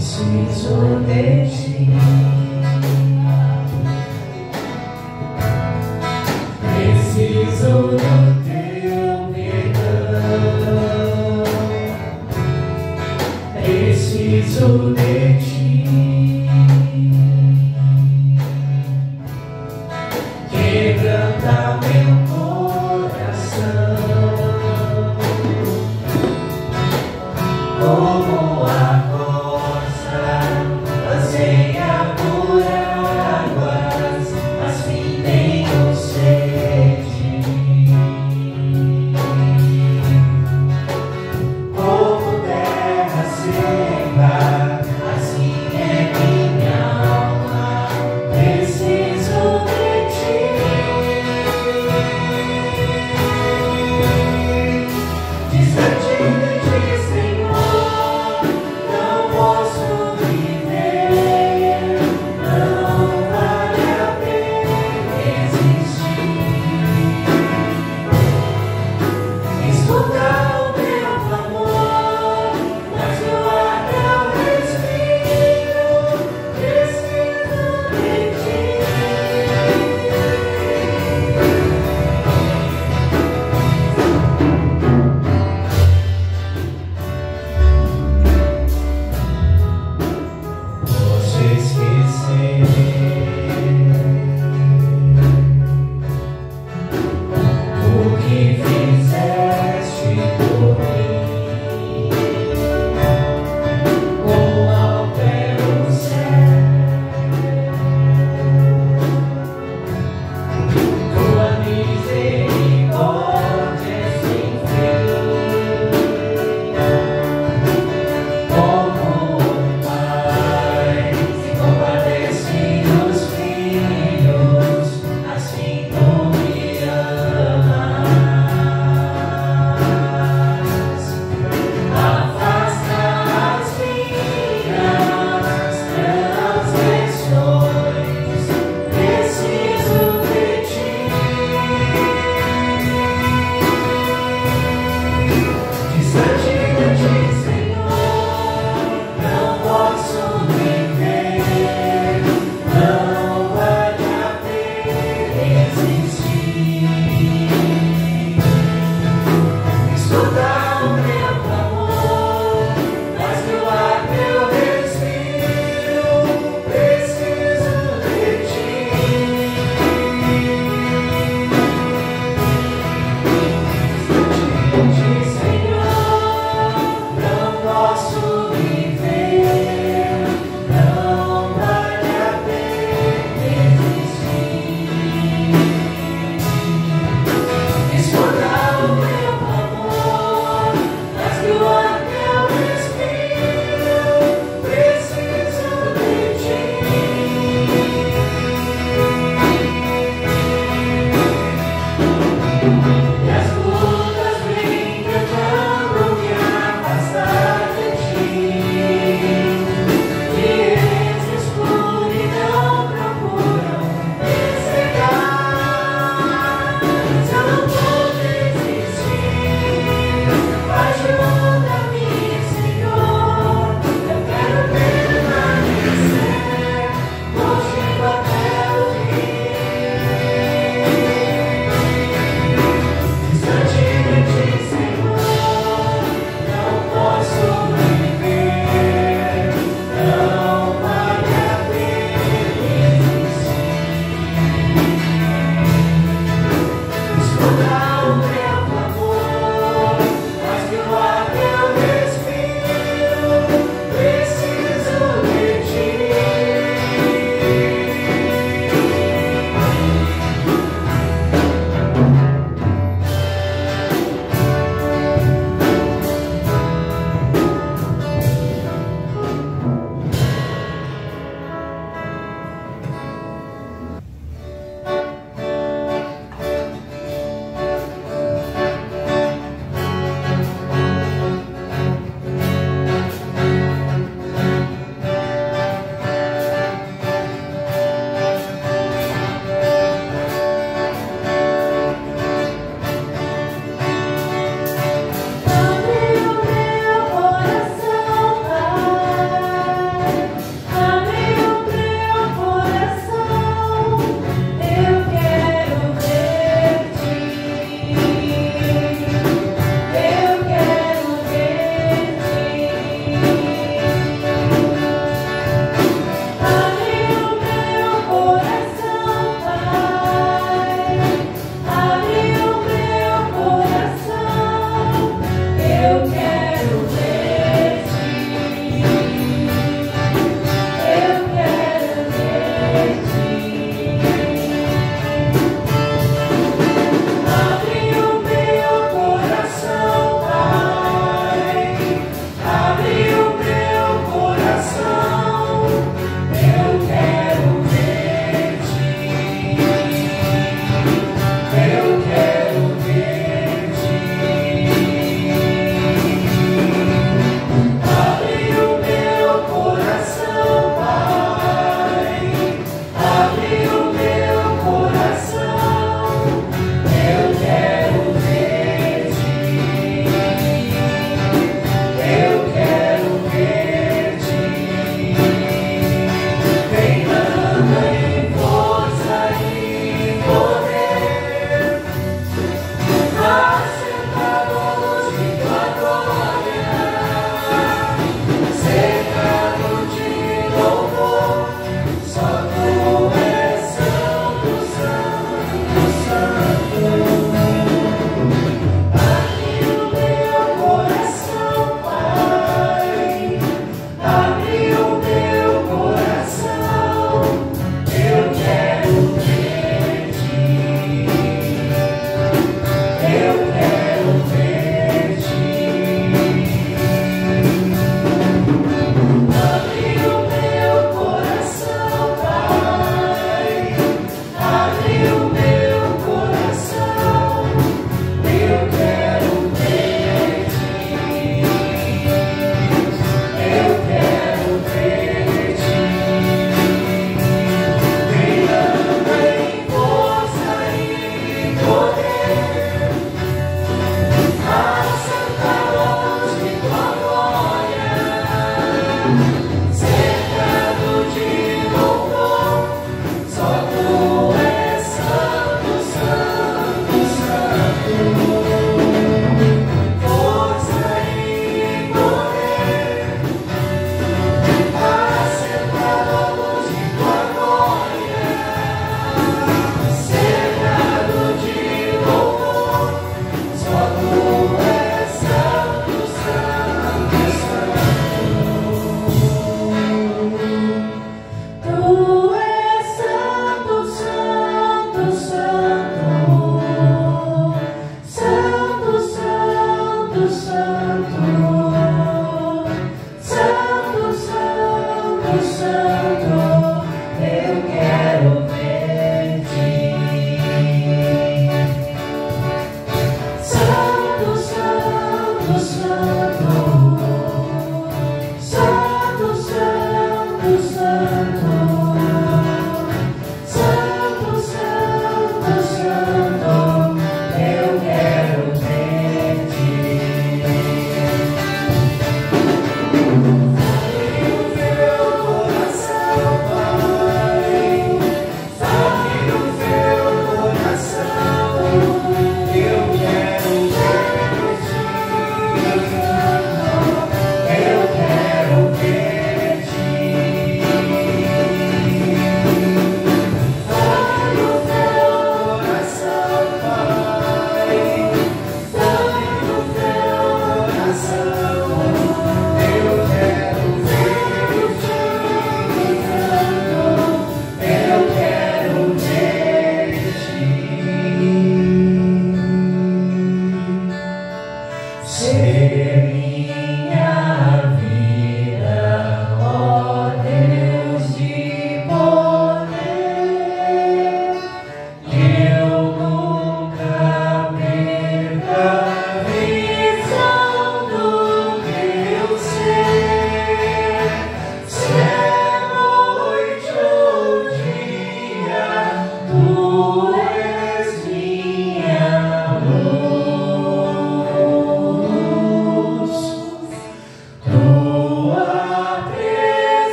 Preciso de ti, preciso do teu perdão, preciso de ti, quebranta meu coração, como a anseia por águas, mas fim tenho sede. Como terra seca, assim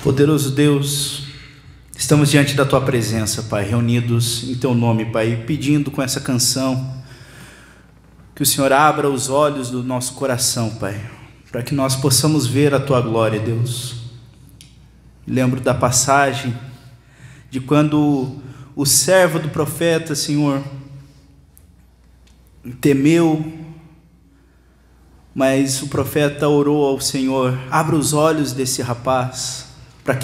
Poderoso Deus, estamos diante da Tua presença, Pai, reunidos em Teu nome, Pai, pedindo com essa canção que o Senhor abra os olhos do nosso coração, Pai, para que nós possamos ver a Tua glória, Deus. Lembro da passagem de quando o servo do profeta, Senhor, temeu, mas o profeta orou ao Senhor: abra os olhos desse rapaz, para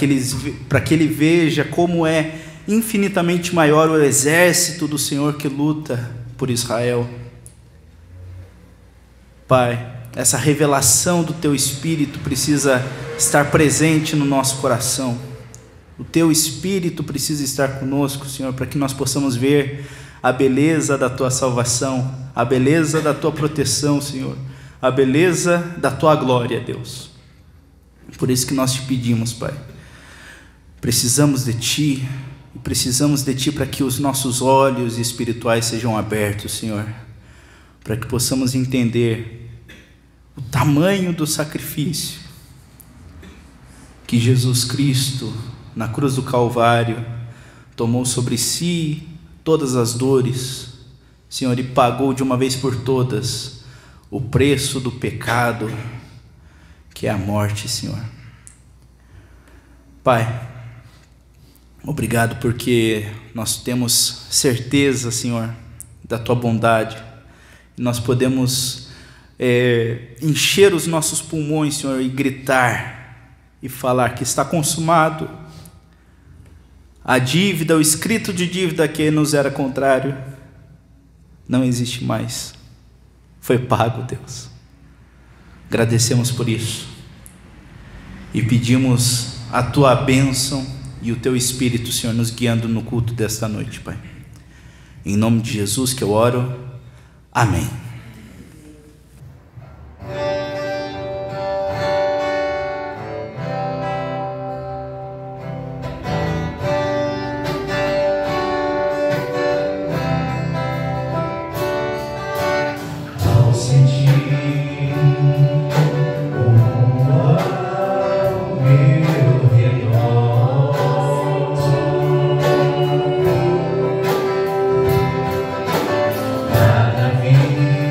que ele veja como é infinitamente maior o exército do Senhor que luta por Israel. Pai, essa revelação do Teu Espírito precisa estar presente no nosso coração. O Teu Espírito precisa estar conosco, Senhor, para que nós possamos ver a beleza da Tua salvação, a beleza da Tua proteção, Senhor, a beleza da Tua glória, Deus. Por isso que nós te pedimos, Pai, precisamos de Ti para que os nossos olhos espirituais sejam abertos, Senhor, para que possamos entender o tamanho do sacrifício que Jesus Cristo, na cruz do Calvário, tomou sobre si todas as dores, Senhor, e pagou de uma vez por todas o preço do pecado, que é a morte, Senhor. Pai, obrigado porque nós temos certeza, Senhor, da Tua bondade. Nós podemos encher os nossos pulmões, Senhor, e gritar e falar que está consumado. A dívida, o escrito de dívida que nos era contrário, não existe mais. Foi pago, Deus. Agradecemos por isso e pedimos a Tua bênção e o Teu Espírito, Senhor, nos guiando no culto desta noite, Pai. Em nome de Jesus que eu oro. Amém. Nada vi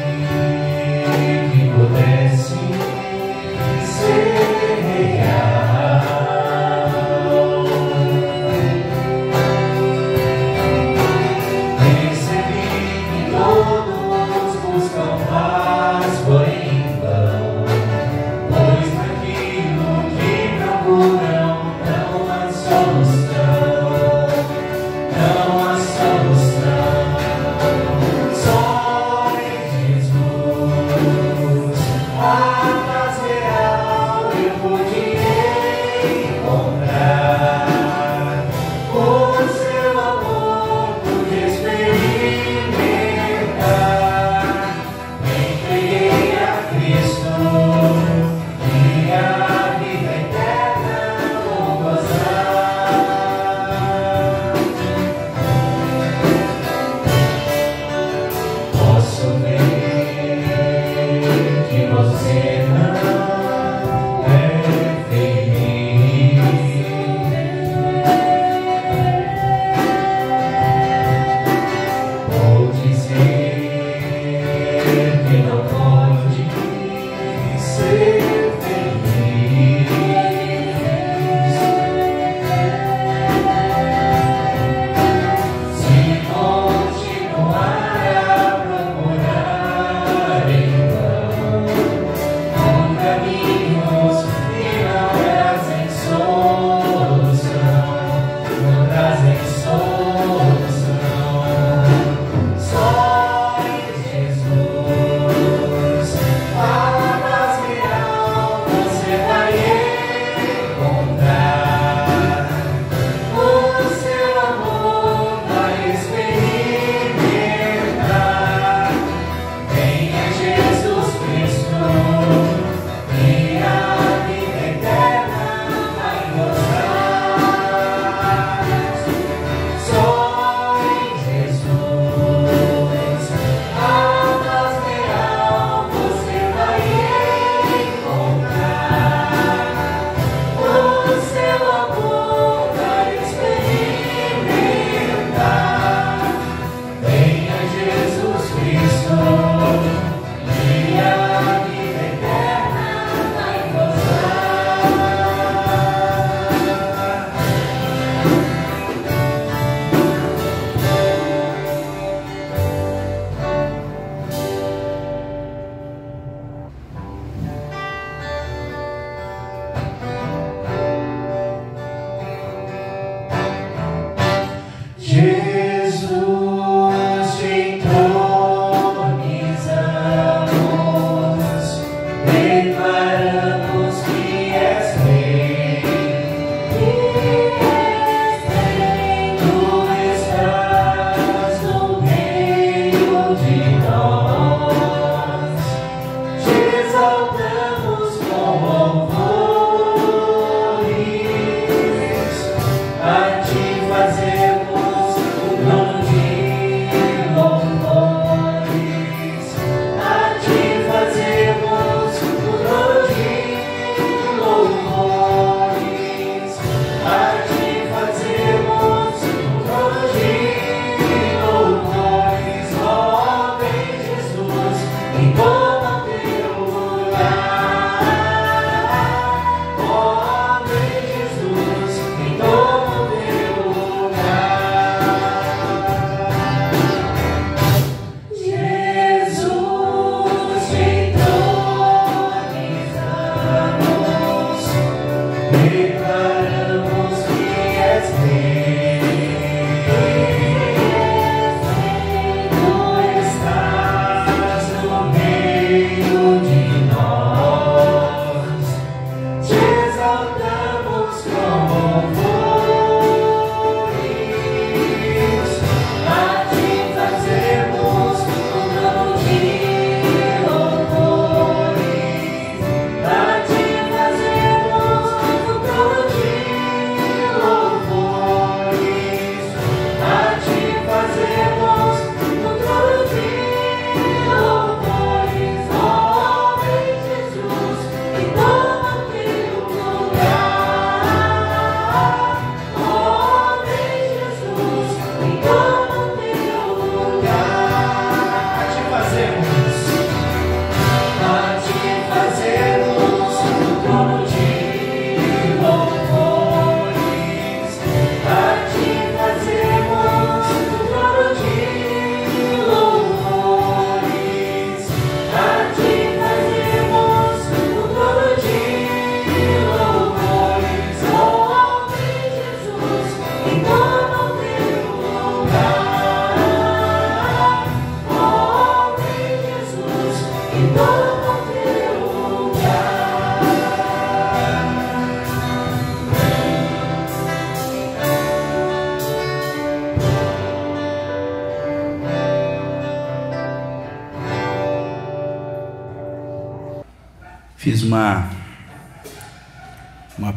Fiz uma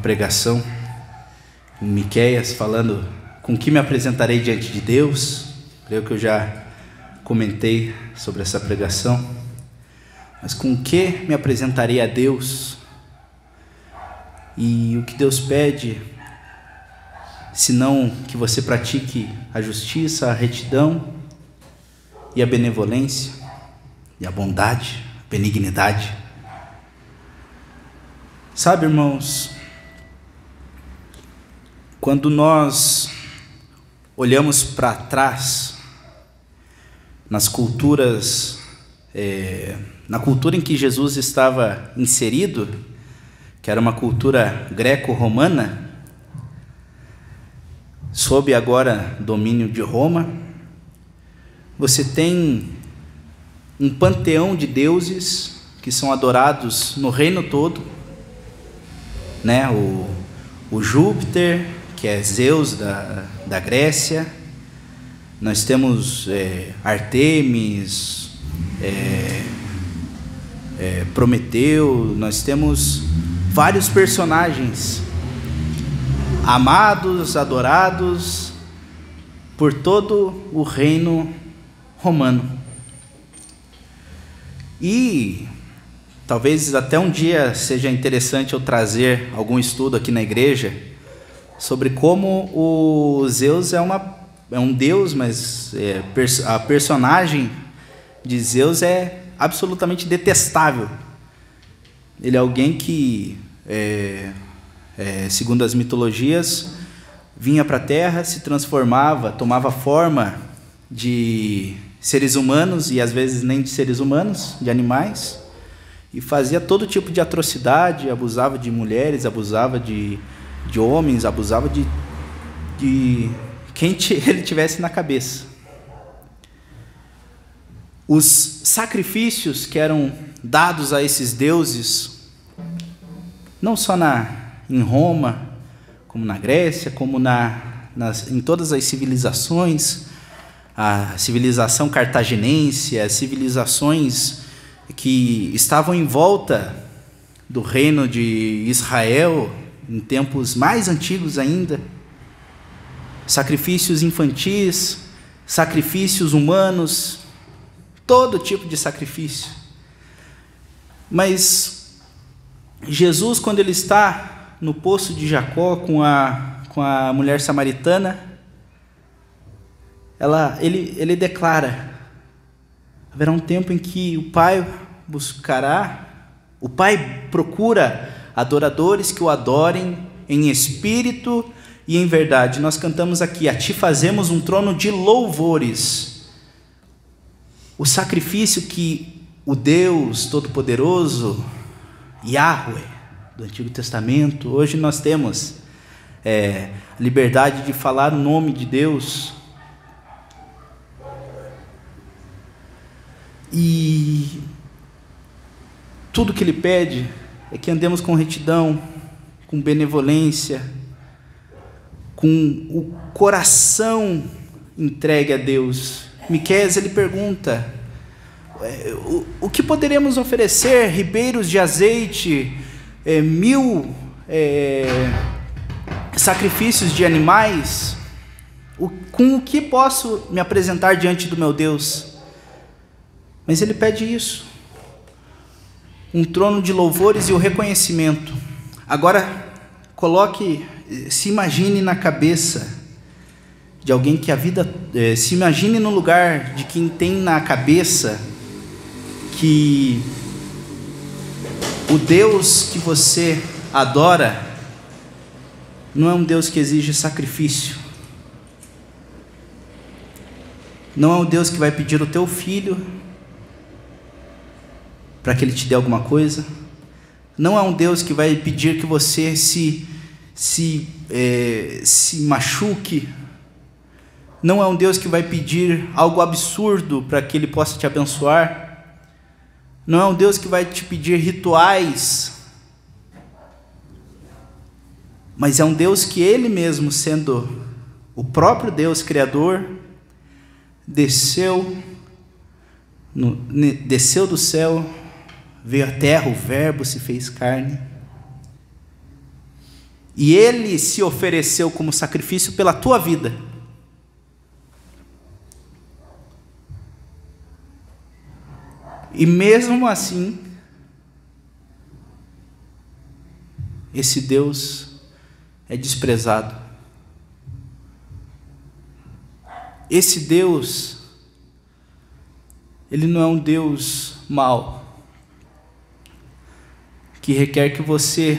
pregação em Miqueias falando com que me apresentarei diante de Deus. Creio que eu já comentei sobre essa pregação. Mas com que me apresentarei a Deus? E o que Deus pede, senão que você pratique a justiça, a retidão e a benevolência, e a bondade, a benignidade. Sabe, irmãos, quando nós olhamos para trás, nas culturas, na cultura em que Jesus estava inserido, que era uma cultura greco-romana, sob agora domínio de Roma, você tem um panteão de deuses que são adorados no reino todo, né? O Júpiter, que é Zeus da Grécia, nós temos Artemis, Prometeu, nós temos vários personagens amados, adorados por todo o reino romano. E talvez até um dia seja interessante eu trazer algum estudo aqui na igreja sobre como o Zeus é um deus, mas a personagem de Zeus é absolutamente detestável. Ele é alguém que, segundo as mitologias, vinha para a terra, se transformava, tomava forma de seres humanos e às vezes nem de seres humanos, de animais, e fazia todo tipo de atrocidade, abusava de mulheres, abusava de homens, abusava de quem ele tivesse na cabeça. Os sacrifícios que eram dados a esses deuses, não só em Roma, como na Grécia, como em todas as civilizações, a civilização cartaginense, as civilizações que estavam em volta do reino de Israel, em tempos mais antigos ainda, sacrifícios infantis, sacrifícios humanos, todo tipo de sacrifício. Mas Jesus, quando ele está no poço de Jacó com a mulher samaritana, ele declara: haverá um tempo em que o Pai o Pai procura adoradores que o adorem em espírito e em verdade. Nós cantamos aqui: a ti fazemos um trono de louvores. O sacrifício que o Deus Todo-Poderoso, Yahweh, do Antigo Testamento, hoje nós temos liberdade de falar o nome de Deus, e tudo que Ele pede é que andemos com retidão, com benevolência, com o coração entregue a Deus. Miqueias, ele pergunta: o que poderemos oferecer? Ribeiros de azeite, 1000 sacrifícios de animais? Com o que posso me apresentar diante do meu Deus? Mas ele pede isso: um trono de louvores e o reconhecimento. Agora, se imagine na cabeça de alguém que a vida... se imagine no lugar de quem tem na cabeça que o Deus que você adora não é um Deus que exige sacrifício. Não é um Deus que vai pedir o teu filho para que Ele te dê alguma coisa. Não é um Deus que vai pedir que você se machuque. Não é um Deus que vai pedir algo absurdo para que Ele possa te abençoar. Não é um Deus que vai te pedir rituais. Mas é um Deus que Ele mesmo, sendo o próprio Deus Criador, desceu do céu, veio à terra, o Verbo se fez carne, e Ele se ofereceu como sacrifício pela tua vida. E mesmo assim, esse Deus é desprezado. Esse Deus, Ele não é um Deus mau, que requer que você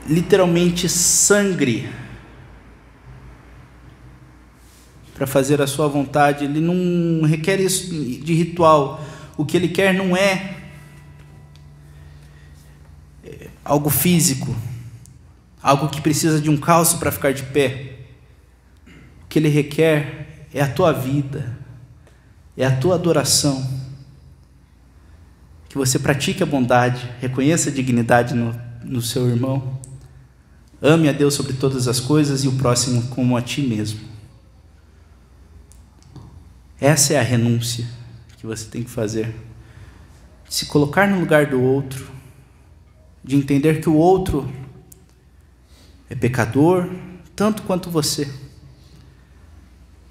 literalmente sangre para fazer a sua vontade. Ele não requer isso de ritual. O que Ele quer não é algo físico, algo que precisa de um calço para ficar de pé. O que Ele requer é a tua vida, é a tua adoração. Que você pratique a bondade, reconheça a dignidade no seu irmão, ame a Deus sobre todas as coisas e o próximo como a ti mesmo. Essa é a renúncia que você tem que fazer, de se colocar no lugar do outro, de entender que o outro é pecador tanto quanto você.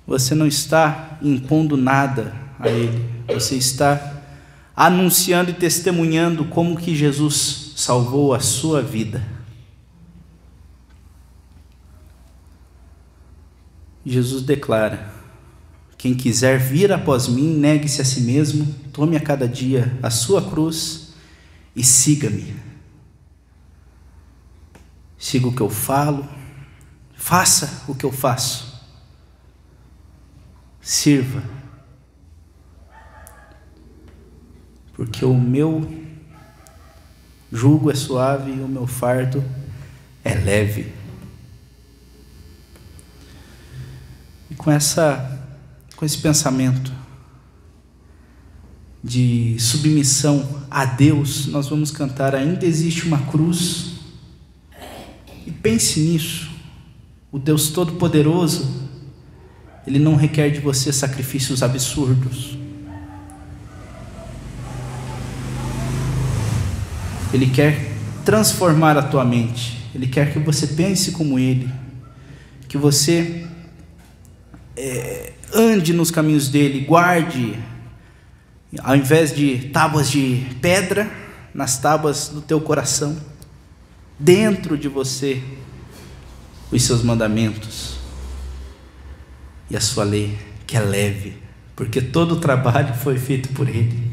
Você não está impondo nada a ele, você está anunciando e testemunhando como que Jesus salvou a sua vida. Jesus declara: quem quiser vir após mim, negue-se a si mesmo, tome a cada dia a sua cruz e siga-me. Siga o que eu falo, faça o que eu faço, sirva, porque o meu jugo é suave e o meu fardo é leve. E com esse pensamento de submissão a Deus, nós vamos cantar Ainda Existe uma Cruz. E pense nisso: o Deus Todo-Poderoso, Ele não requer de você sacrifícios absurdos. Ele quer transformar a tua mente. Ele quer que você pense como Ele, que você ande nos caminhos dele, guarde, ao invés de tábuas de pedra, nas tábuas do teu coração, dentro de você, os seus mandamentos e a sua lei, que é leve, porque todo o trabalho foi feito por Ele.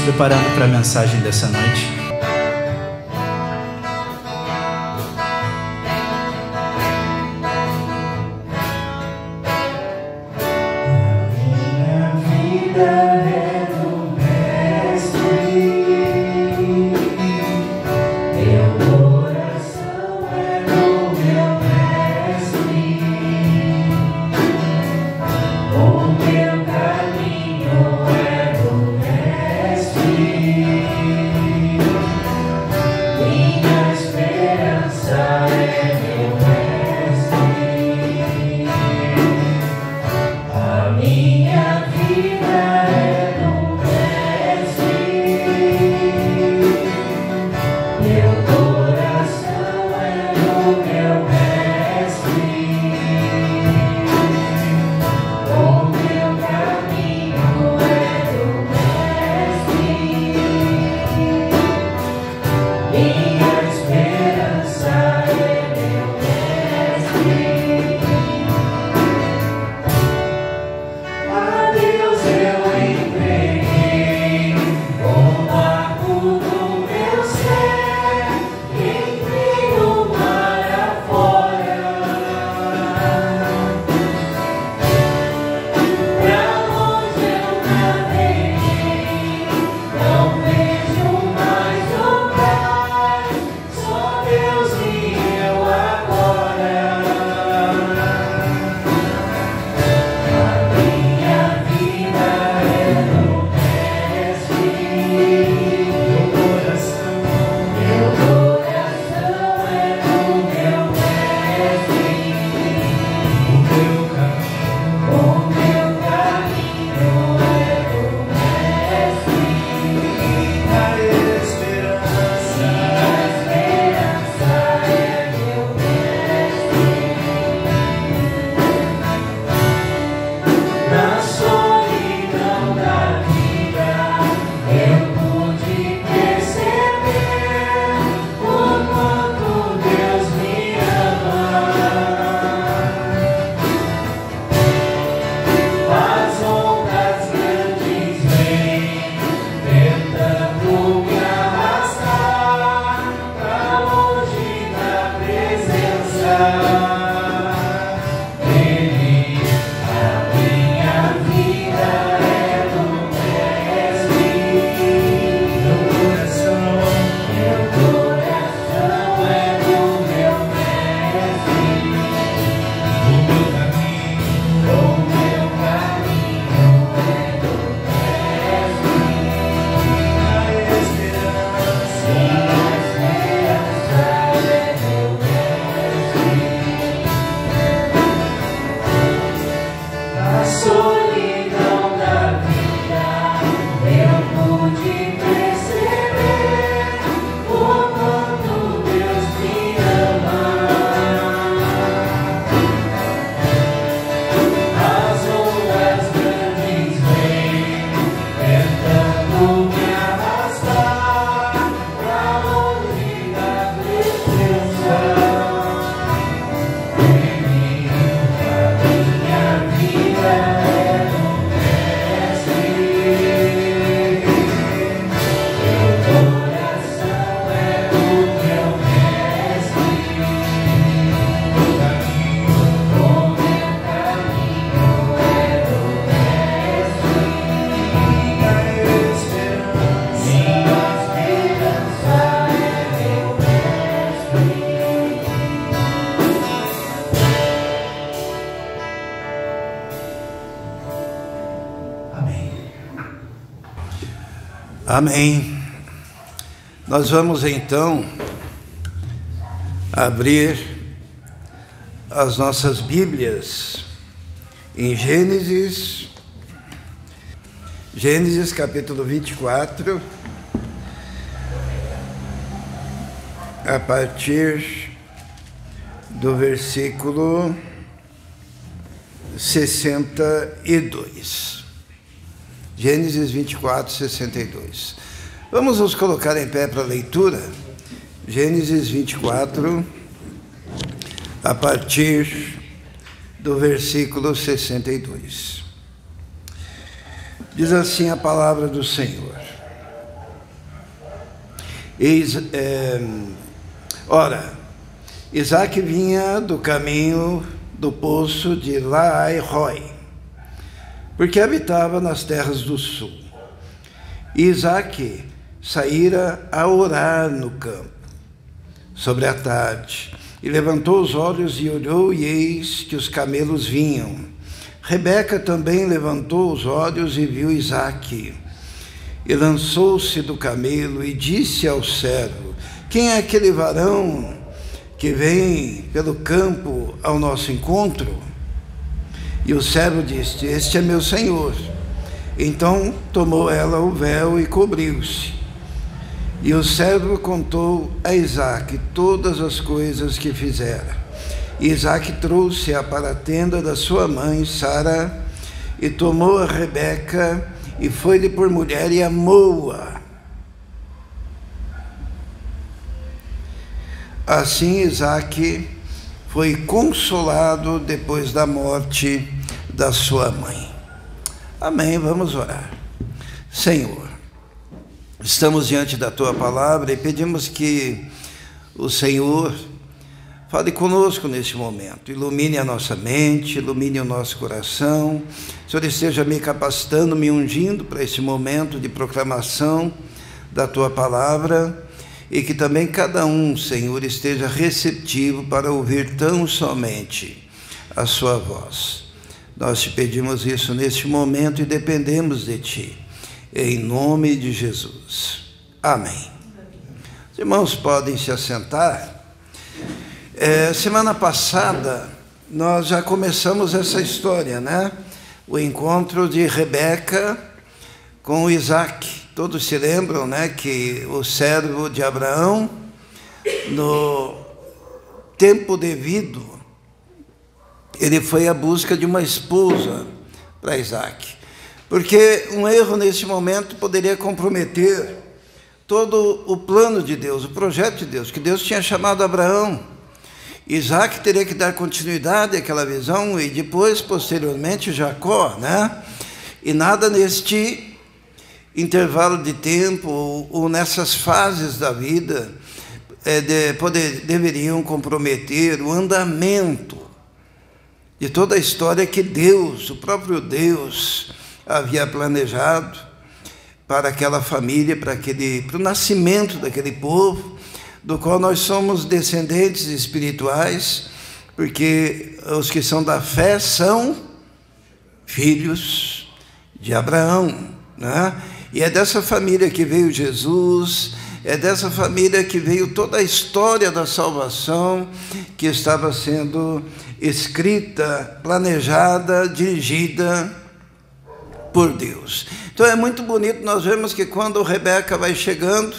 Preparando para a mensagem dessa noite. Minha vida é do Mestre, meu coração é do meu Mestre, o meu caminho é do Mestre. Minha esperança é meu Mestre, a minha vida é do Mestre, meu coração é do meu Mestre, o meu caminho é do Mestre. Minha esperança é meu Mestre. A Deus eu entreguei o marco do meu ser, entrei no mar afora. Pra onde eu naveguei, não vejo mais o mar. Amém. Nós vamos então abrir as nossas Bíblias em Gênesis capítulo 24, a partir do versículo 62. Gênesis 24, 62. Vamos nos colocar em pé para a leitura. Gênesis 24, a partir do versículo 62. Diz assim a palavra do Senhor. Ora, Isaque vinha do caminho do poço de Laai-Roi, porque habitava nas terras do sul. E Isaque saíra a orar no campo, sobre a tarde, e levantou os olhos e olhou, e eis que os camelos vinham. Rebeca também levantou os olhos e viu Isaque, e lançou-se do camelo e disse ao servo: quem é aquele varão que vem pelo campo ao nosso encontro? E o servo disse: este é meu senhor. Então tomou ela o véu e cobriu-se. E o servo contou a Isaque todas as coisas que fizera. E Isaque trouxe-a para a tenda da sua mãe Sara, e tomou a Rebeca, e foi-lhe por mulher, e amou-a. Assim Isaque foi consolado depois da morte da sua mãe. Amém. Vamos orar. Senhor, estamos diante da Tua palavra e pedimos que o Senhor fale conosco neste momento, ilumine a nossa mente, ilumine o nosso coração. O Senhor esteja me capacitando, me ungindo para esse momento de proclamação da Tua palavra, e que também cada um, Senhor, esteja receptivo para ouvir tão somente a Sua voz. Nós te pedimos isso neste momento e dependemos de Ti, em nome de Jesus. Amém. Os irmãos podem se assentar. Semana passada nós já começamos essa história, né? O encontro de Rebeca com Isaque. Todos se lembram, né, que o servo de Abraão, no tempo devido, ele foi à busca de uma esposa para Isaque, porque um erro nesse momento poderia comprometer todo o plano de Deus, o projeto de Deus, que Deus tinha chamado Abraão. Isaque teria que dar continuidade àquela visão, e depois, posteriormente, Jacó, né? E nada neste intervalo de tempo ou nessas fases da vida deveriam comprometer o andamento de toda a história que Deus, o próprio Deus, havia planejado para aquela família, para o nascimento daquele povo, do qual nós somos descendentes espirituais, porque os que são da fé são filhos de Abraão, né? E é dessa família que veio Jesus, é dessa família que veio toda a história da salvação que estava sendo escrita, planejada, dirigida por Deus. Então é muito bonito nós vemos que quando Rebeca vai chegando,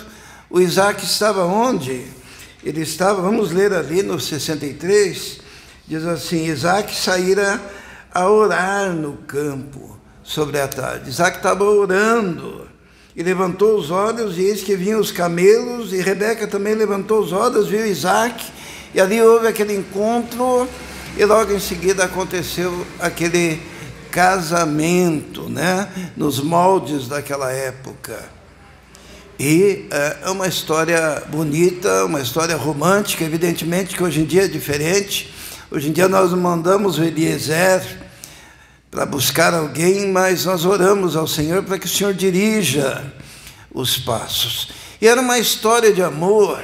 o Isaque estava onde? Ele estava, vamos ler ali no 63, diz assim: Isaque saíra a orar no campo sobre a tarde. Isaque estava orando e levantou os olhos, e eis que vinham os camelos, e Rebeca também levantou os olhos, viu Isaque, e ali houve aquele encontro, e logo em seguida aconteceu aquele casamento, né? Nos moldes daquela época. E é uma história bonita, uma história romântica, evidentemente que hoje em dia é diferente. Hoje em dia nós mandamos o Eliezer para buscar alguém, mas nós oramos ao Senhor para que o Senhor dirija os passos. E era uma história de amor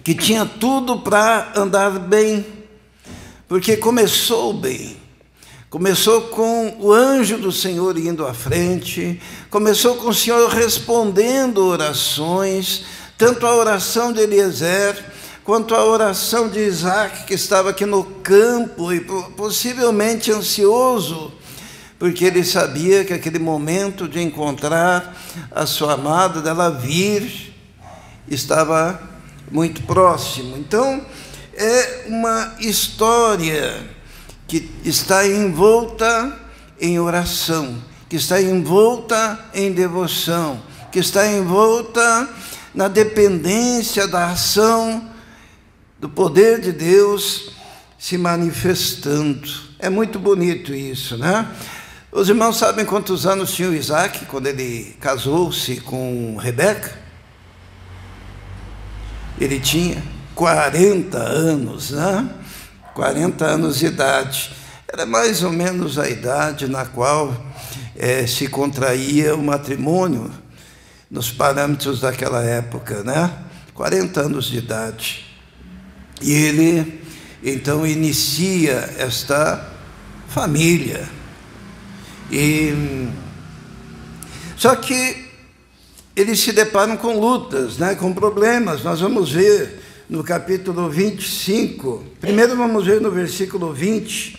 que tinha tudo para andar bem, porque começou bem. Começou com o anjo do Senhor indo à frente, começou com o Senhor respondendo orações, tanto a oração de Eliezer, quanto a oração de Isaac, que estava aqui no campo e possivelmente ansioso, porque ele sabia que aquele momento de encontrar a sua amada, dela vir, estava muito próximo. Então, é uma história que está envolta em oração, que está envolta em devoção, que está envolta na dependência da ação do poder de Deus se manifestando. É muito bonito isso, né? Os irmãos sabem quantos anos tinha o Isaac quando ele casou-se com Rebeca? Ele tinha 40 anos, né? 40 anos de idade. Era mais ou menos a idade na qual se contraía o matrimônio, nos parâmetros daquela época, né? 40 anos de idade. E ele, então, inicia esta família. Só que eles se deparam com lutas, né? Com problemas. Nós vamos ver no capítulo 25. Primeiro vamos ver no versículo 20,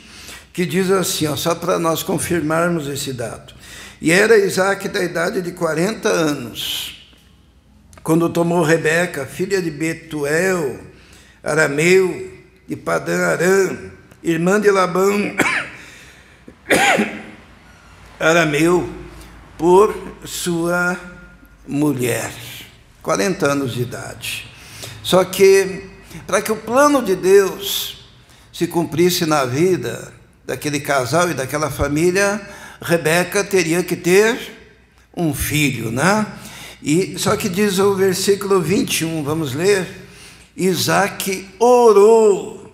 que diz assim, ó, só para nós confirmarmos esse dado. E era Isaac da idade de 40 anos, quando tomou Rebeca, filha de Betuel, arameu, de Padã Arã, irmã de Labão, arameu, por sua mulher. 40 anos de idade. Só que, para que o plano de Deus se cumprisse na vida daquele casal e daquela família, Rebeca teria que ter um filho, né? E só que diz o versículo 21, vamos ler. Isaac orou,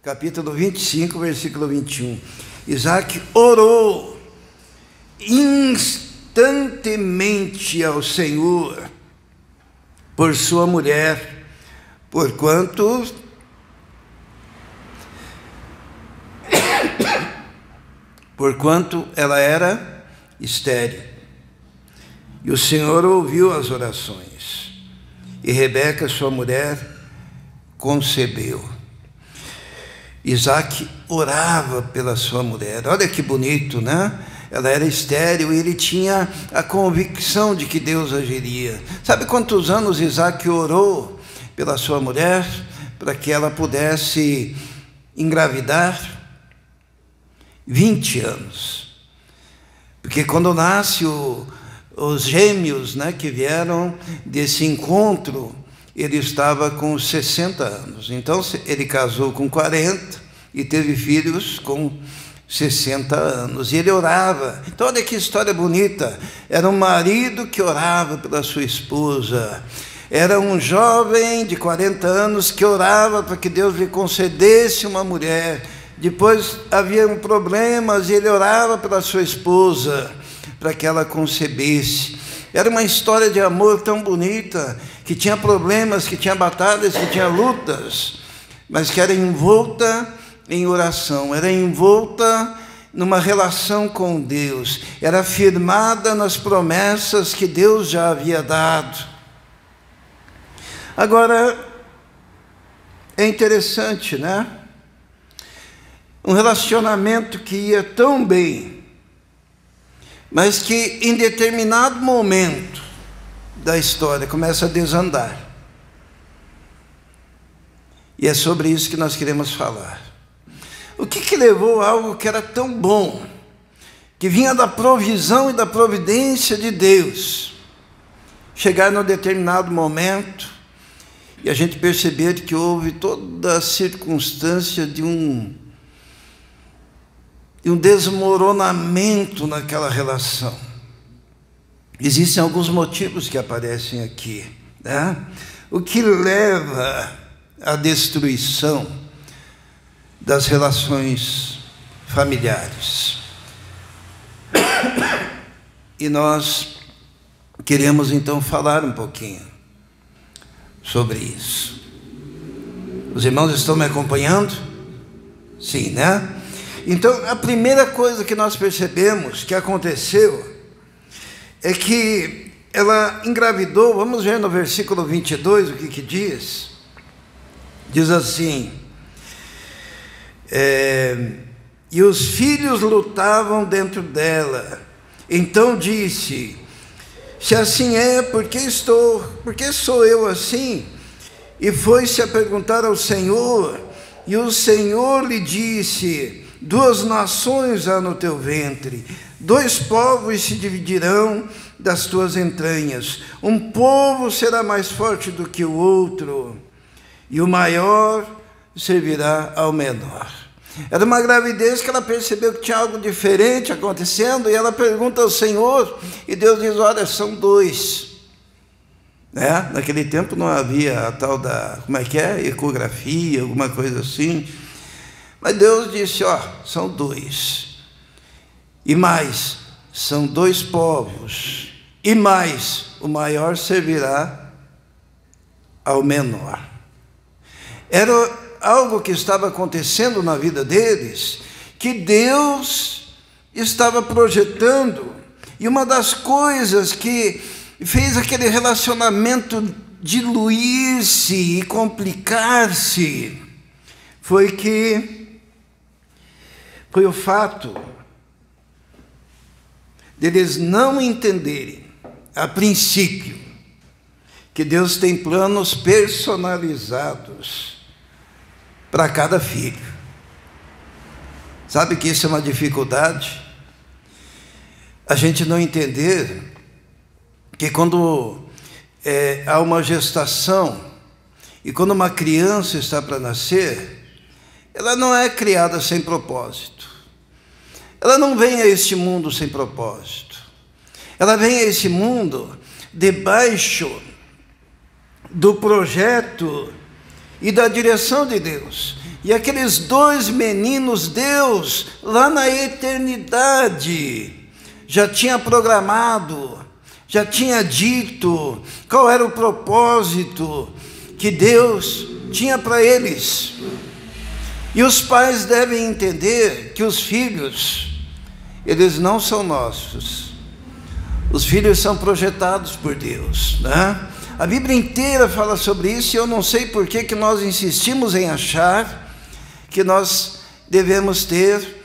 capítulo 25, versículo 21. Isaac orou instantemente ao Senhor por sua mulher, porquanto ela era estéril. E o Senhor ouviu as orações, e Rebeca, sua mulher, concebeu. Isaac orava pela sua mulher. Olha que bonito, né? Ela era estéril e ele tinha a convicção de que Deus agiria. Sabe quantos anos Isaac orou pela sua mulher para que ela pudesse engravidar? 20 anos. Porque quando nasce os gêmeos, né, que vieram desse encontro, ele estava com 60 anos. Então, ele casou com 40 e teve filhos com 60 anos. E ele orava. Então, olha que história bonita. Era um marido que orava pela sua esposa. Era um jovem de 40 anos que orava para que Deus lhe concedesse uma mulher. Depois haviam problemas e ele orava pela sua esposa para que ela concebesse. Era uma história de amor tão bonita, que tinha problemas, que tinha batalhas, que tinha lutas, mas que era envolta em oração, era envolta numa relação com Deus, era firmada nas promessas que Deus já havia dado. Agora, é interessante, né? Um relacionamento que ia tão bem, mas que em determinado momento da história começa a desandar. E é sobre isso que nós queremos falar. O que levou a algo que era tão bom, que vinha da provisão e da providência de Deus, chegar num determinado momento e a gente perceber que houve toda a circunstância de um desmoronamento naquela relação. Existem alguns motivos que aparecem aqui, né? O que leva à destruição das relações familiares. E nós queremos então falar um pouquinho sobre isso. Os irmãos estão me acompanhando? Sim, né? Então, a primeira coisa que nós percebemos que aconteceu é que ela engravidou. Vamos ver no versículo 22 o que diz. Diz assim: e os filhos lutavam dentro dela. Então disse: se assim é, por que sou eu assim? E foi-se a perguntar ao Senhor, e o Senhor lhe disse: 2 nações há no teu ventre, 2 povos se dividirão das tuas entranhas, um povo será mais forte do que o outro, e o maior servirá ao menor. Era uma gravidez que ela percebeu que tinha algo diferente acontecendo, e ela pergunta ao Senhor, e Deus diz: olha, são 2. Naquele tempo não havia a tal da, ecografia, alguma coisa assim. Mas Deus disse: são 2. E mais, são 2 povos. E mais, o maior servirá ao menor. Era algo que estava acontecendo na vida deles, que Deus estava projetando. E uma das coisas que fez aquele relacionamento diluir-se e complicar-se foi o fato deles não entenderem, a princípio, que Deus tem planos personalizados para cada filho. Sabe que isso é uma dificuldade? A gente não entender que quando há uma gestação e quando uma criança está para nascer, ela não é criada sem propósito. Ela não vem a este mundo sem propósito. Ela vem a esse mundo debaixo do projeto e da direção de Deus. E aqueles 2 meninos, Deus, lá na eternidade, já tinha programado, já tinha dito qual era o propósito que Deus tinha para eles. E os pais devem entender que os filhos, eles não são nossos. Os filhos são projetados por Deus, né? A Bíblia inteira fala sobre isso, e eu não sei por que nós insistimos em achar que nós devemos ter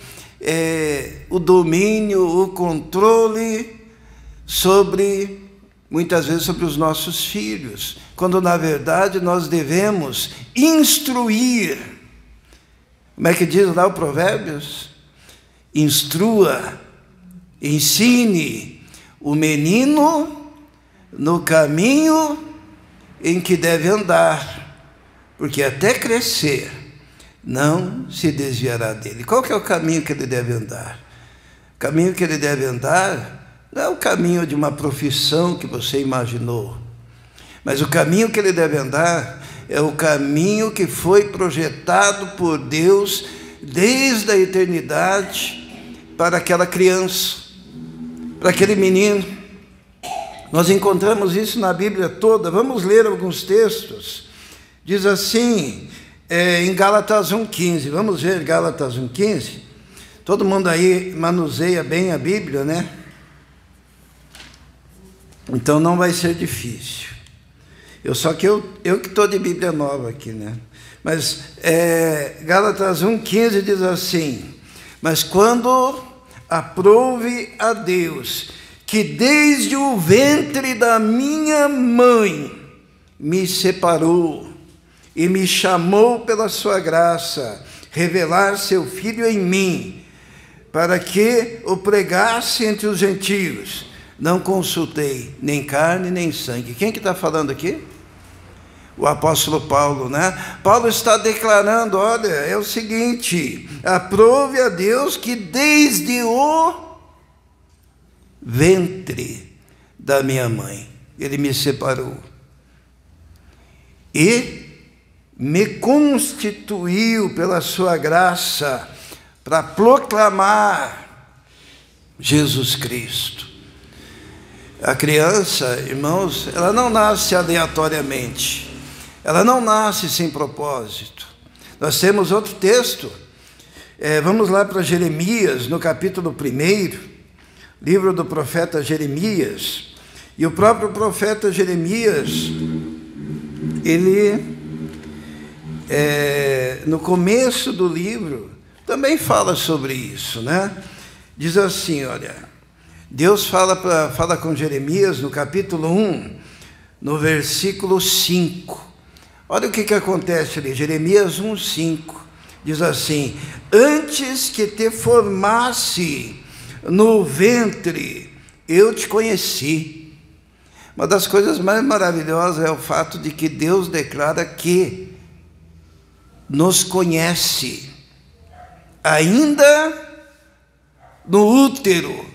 o domínio, o controle muitas vezes sobre os nossos filhos, quando na verdade nós devemos instruir. Como é que diz lá o Provérbios? Instrua, ensine o menino no caminho em que deve andar, porque até crescer não se desviará dele. Qual que é o caminho que ele deve andar? O caminho que ele deve andar não é o caminho de uma profissão que você imaginou, mas o caminho que ele deve andar é o caminho que foi projetado por Deus desde a eternidade para aquela criança, para aquele menino. Nós encontramos isso na Bíblia toda. Vamos ler alguns textos. Diz assim, em Gálatas 1,15. Vamos ver Gálatas 1,15. Todo mundo aí manuseia bem a Bíblia, né? Então não vai ser difícil. Eu que estou de Bíblia nova aqui, né? Mas Gálatas 1,15 diz assim: mas quando aprouve a Deus, que desde o ventre da minha mãe me separou e me chamou pela sua graça, revelar seu Filho em mim, para que o pregasse entre os gentios, não consultei nem carne nem sangue. Quem que está falando aqui? O apóstolo Paulo, né? Paulo está declarando: olha, é o seguinte, aprove a Deus que desde o ventre da minha mãe ele me separou e me constituiu pela sua graça para proclamar Jesus Cristo. A criança, irmãos, ela não nasce aleatoriamente, ela não nasce sem propósito. Nós temos outro texto Vamos lá para Jeremias, no capítulo 1, livro do profeta Jeremias. E o próprio profeta Jeremias, ele, no começo do livro, também fala sobre isso, né? Diz assim, olha, Deus fala com Jeremias no capítulo 1, no versículo 5. Olha o que acontece ali, Jeremias 1:5. Diz assim: antes que te formasse no ventre, eu te conheci. Uma das coisas mais maravilhosas é o fato de que Deus declara que nos conhece, ainda no útero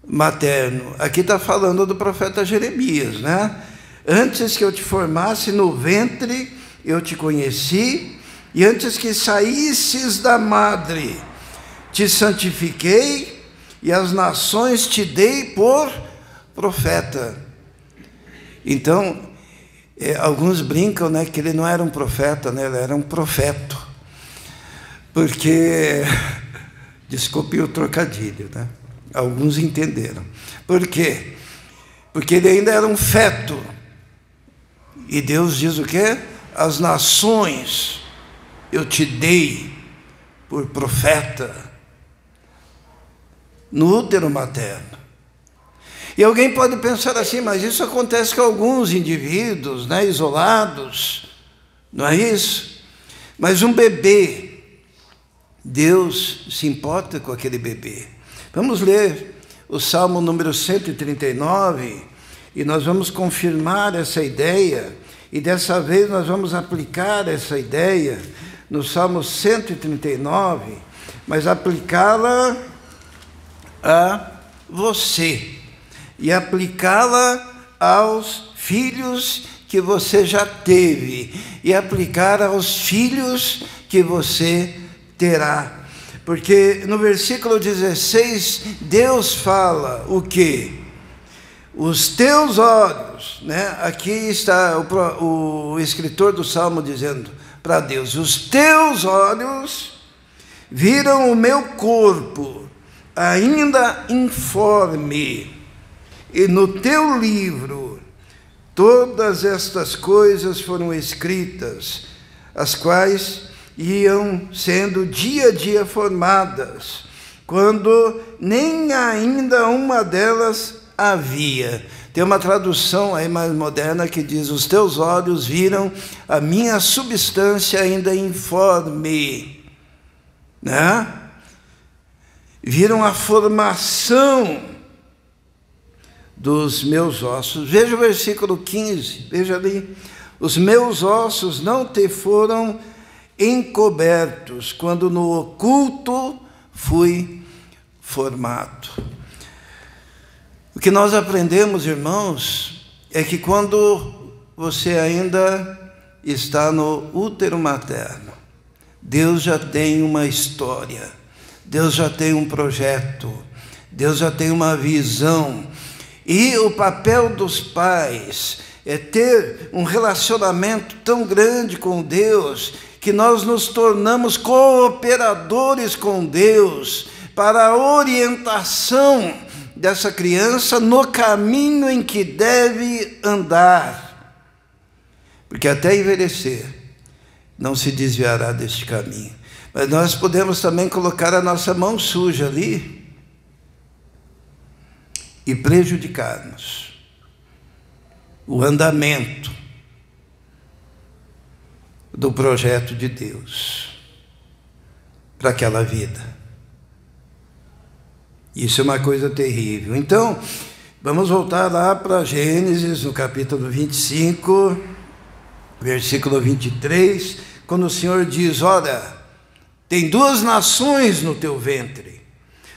materno. Aqui está falando do profeta Jeremias, né? Antes que eu te formasse no ventre, eu te conheci, e antes que saísses da madre, te santifiquei, e as nações te dei por profeta. Então, alguns brincam, né, que ele não era um profeta, né, ele era um profeto. Porque, desculpe o trocadilho, né? Alguns entenderam. Por quê? Porque ele ainda era um feto. E Deus diz o quê? As nações eu te dei por profeta no útero materno. E alguém pode pensar assim, mas isso acontece com alguns indivíduos, né, isolados, não é isso? Mas um bebê, Deus se importa com aquele bebê. Vamos ler o Salmo número 139 e nós vamos confirmar essa ideia, e dessa vez nós vamos aplicar essa ideia no Salmo 139, mas aplicá-la a você e aplicá-la aos filhos que você já teve e aplicar aos filhos que você terá. Porque no versículo 16, Deus fala o quê? Os teus olhos, né? Aqui está o escritor do Salmo dizendo para Deus: os teus olhos viram o meu corpo ainda informe, e no teu livro todas estas coisas foram escritas, as quais iam sendo dia a dia formadas, quando nem ainda uma delas havia. Tem uma tradução aí mais moderna que diz: os teus olhos viram a minha substância ainda informe, né? Viram a formação dos meus ossos. Veja o versículo 15, veja ali: os meus ossos não te foram encobertos, quando no oculto fui formado. O que nós aprendemos, irmãos, é que quando você ainda está no útero materno, Deus já tem uma história, Deus já tem um projeto, Deus já tem uma visão. E o papel dos pais é ter um relacionamento tão grande com Deus, que nós nos tornamos cooperadores com Deus para a orientação dessa criança no caminho em que deve andar. Porque até envelhecer, não se desviará deste caminho. Mas nós podemos também colocar a nossa mão suja ali e prejudicarmos o andamento do projeto de Deus para aquela vida. Isso é uma coisa terrível. Então, vamos voltar lá para Gênesis, no capítulo 25, versículo 23, quando o Senhor diz: olha, tem duas nações no teu ventre,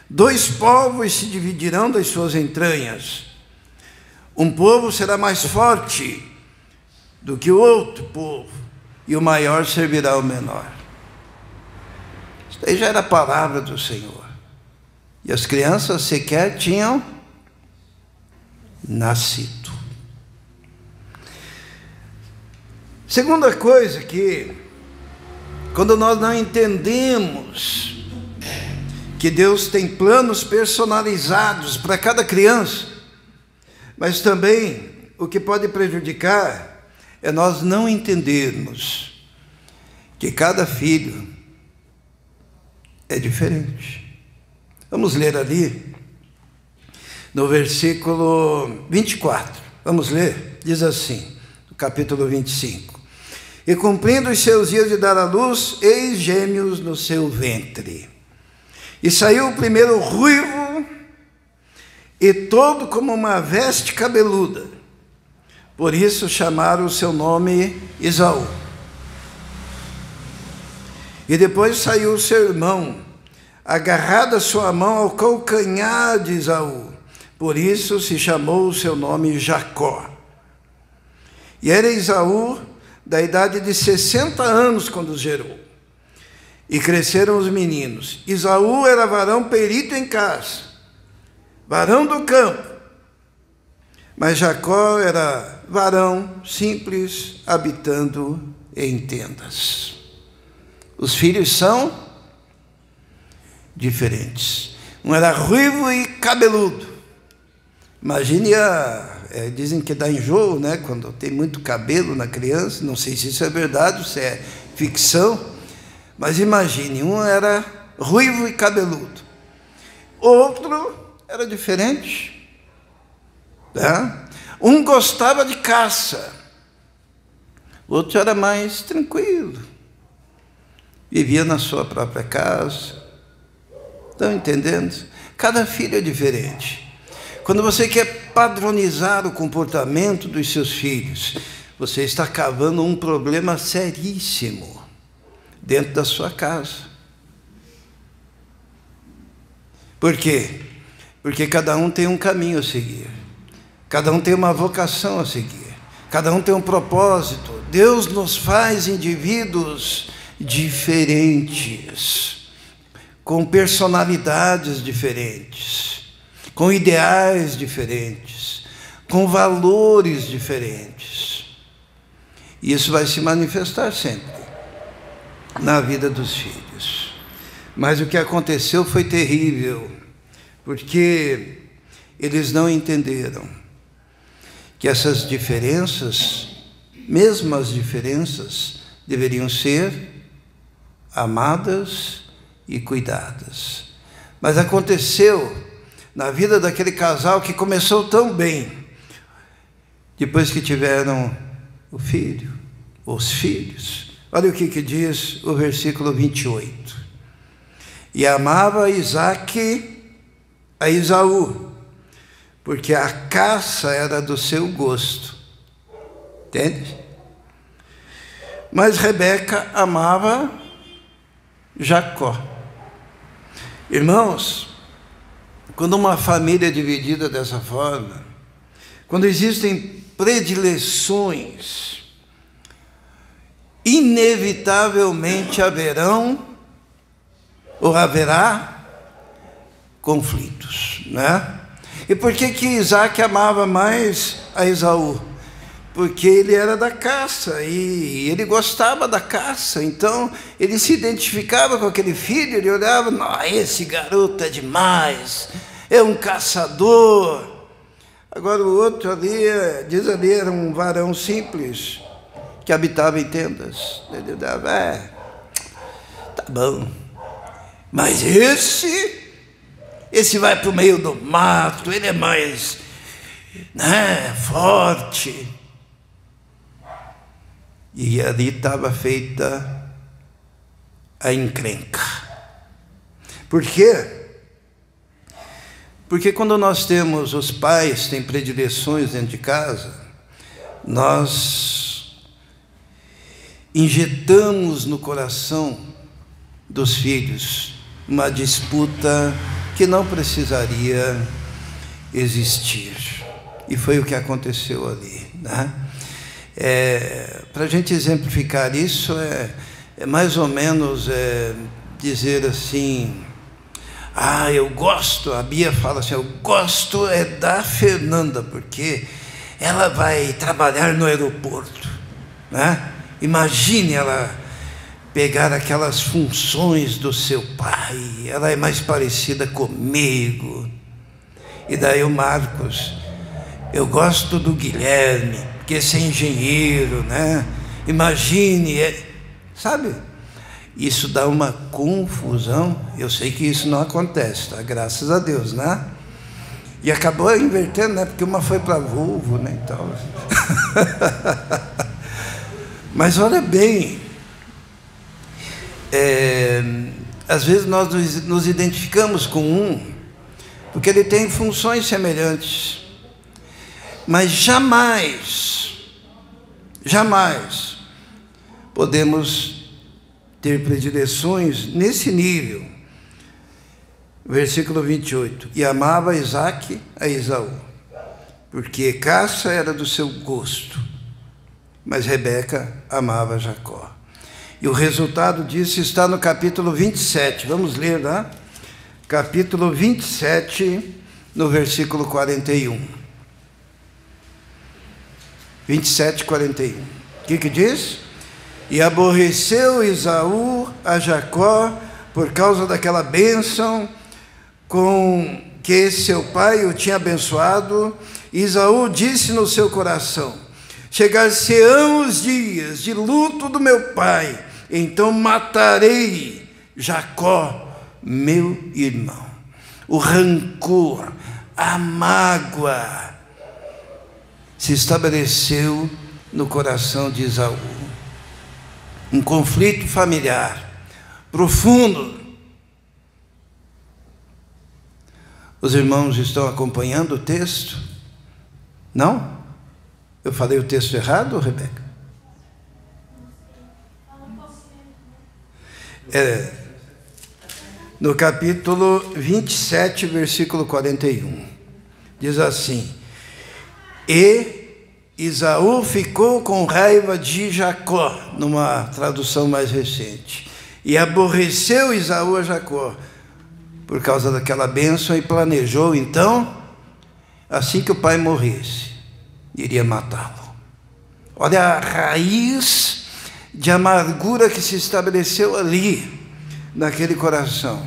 dois povos se dividirão das suas entranhas, um povo será mais forte do que o outro povo, e o maior servirá ao menor. Isso aí já era a palavra do Senhor. E as crianças sequer tinham nascido. Segunda coisa que quando nós não entendemos que Deus tem planos personalizados para cada criança, mas também o que pode prejudicar é nós não entendermos que cada filho é diferente. Vamos ler ali no versículo 24. Vamos ler, diz assim, no capítulo 25. E cumprindo os seus dias de dar à luz, eis gêmeos no seu ventre. E saiu o primeiro ruivo, e todo como uma veste cabeluda. Por isso chamaram o seu nome Esaú. E depois saiu o seu irmão, agarrado a sua mão ao calcanhar de Esaú. Por isso se chamou o seu nome Jacó. E era Esaú da idade de 60 anos quando os gerou. E cresceram os meninos. Esaú era varão perito em casa, varão do campo. Mas Jacó era varão simples, habitando em tendas. Os filhos são diferentes. Um era ruivo e cabeludo. Imagine dizem que dá enjoo, né? Quando tem muito cabelo na criança. Não sei se isso é verdade ou se é ficção. Mas imagine, um era ruivo e cabeludo. Outro era diferente. Tá? Um gostava de caça. O outro era mais tranquilo. Vivia na sua própria casa. Estão entendendo? Cada filho é diferente. Quando você quer padronizar o comportamento dos seus filhos, você está cavando um problema seríssimo dentro da sua casa. Por quê? Porque cada um tem um caminho a seguir. Cada um tem uma vocação a seguir. Cada um tem um propósito. Deus nos faz indivíduos diferentes, com personalidades diferentes, com ideais diferentes, com valores diferentes. E isso vai se manifestar sempre na vida dos filhos. Mas o que aconteceu foi terrível, porque eles não entenderam que essas diferenças, mesmo as diferenças, deveriam ser amadas e cuidadas. Mas aconteceu na vida daquele casal que começou tão bem, depois que tiveram o filho, os filhos. Olha o que diz o versículo 28. E amava Isaque a Esaú, porque a caça era do seu gosto. Entende? Mas Rebeca amava Jacó. Irmãos, quando uma família é dividida dessa forma, quando existem predileções, inevitavelmente haverá conflitos, né? E por que Isaac amava mais a Esaú? Porque ele era da caça e ele gostava da caça, então ele se identificava com aquele filho, ele olhava, esse garoto é demais, é um caçador. Agora o outro ali, diz ali, era um varão simples, que habitava em tendas. Ele dava, tá bom, mas esse vai para o meio do mato, ele é mais, forte. E ali estava feita a encrenca. Por quê? Porque quando nós temos, os pais têm predileções dentro de casa, nós injetamos no coração dos filhos uma disputa que não precisaria existir. E foi o que aconteceu ali, né? Para a gente exemplificar isso, é mais ou menos dizer assim, eu gosto, a Bia fala assim, eu gosto da Fernanda, porque ela vai trabalhar no aeroporto, né? Imagine ela pegar aquelas funções do seu pai. Ela é mais parecida comigo. E daí o Marcos, eu gosto do Guilherme, porque esse é engenheiro, né? Imagine, sabe? Isso dá uma confusão. Eu sei que isso não acontece, tá? Graças a Deus, né? E acabou invertendo, né? Porque uma foi para Volvo, né? Então... Mas olha bem, às vezes nós nos identificamos com um, porque ele tem funções semelhantes, mas jamais podemos ter predileções nesse nível. Versículo 28, e amava Isaque a Esaú, porque caça era do seu gosto, mas Rebeca amava Jacó. E o resultado disso está no capítulo 27, vamos ler lá, capítulo 27, no versículo 41. 27, 41. O que diz? E aborreceu Esaú a Jacó por causa daquela bênção com que seu pai o tinha abençoado. Esaú disse no seu coração: chegar-se-ão os dias de luto do meu pai, então matarei Jacó, meu irmão. O rancor, a mágoa se estabeleceu no coração de Esaú. Um conflito familiar profundo. Os irmãos estão acompanhando o texto? Não? Eu falei o texto errado, Rebeca? No capítulo 27, versículo 41. Diz assim: e Esaú ficou com raiva de Jacó, numa tradução mais recente. E aborreceu Esaú a Jacó por causa daquela bênção, e planejou então, assim que o pai morresse, iria matá-lo. Olha a raiz de amargura que se estabeleceu ali, naquele coração.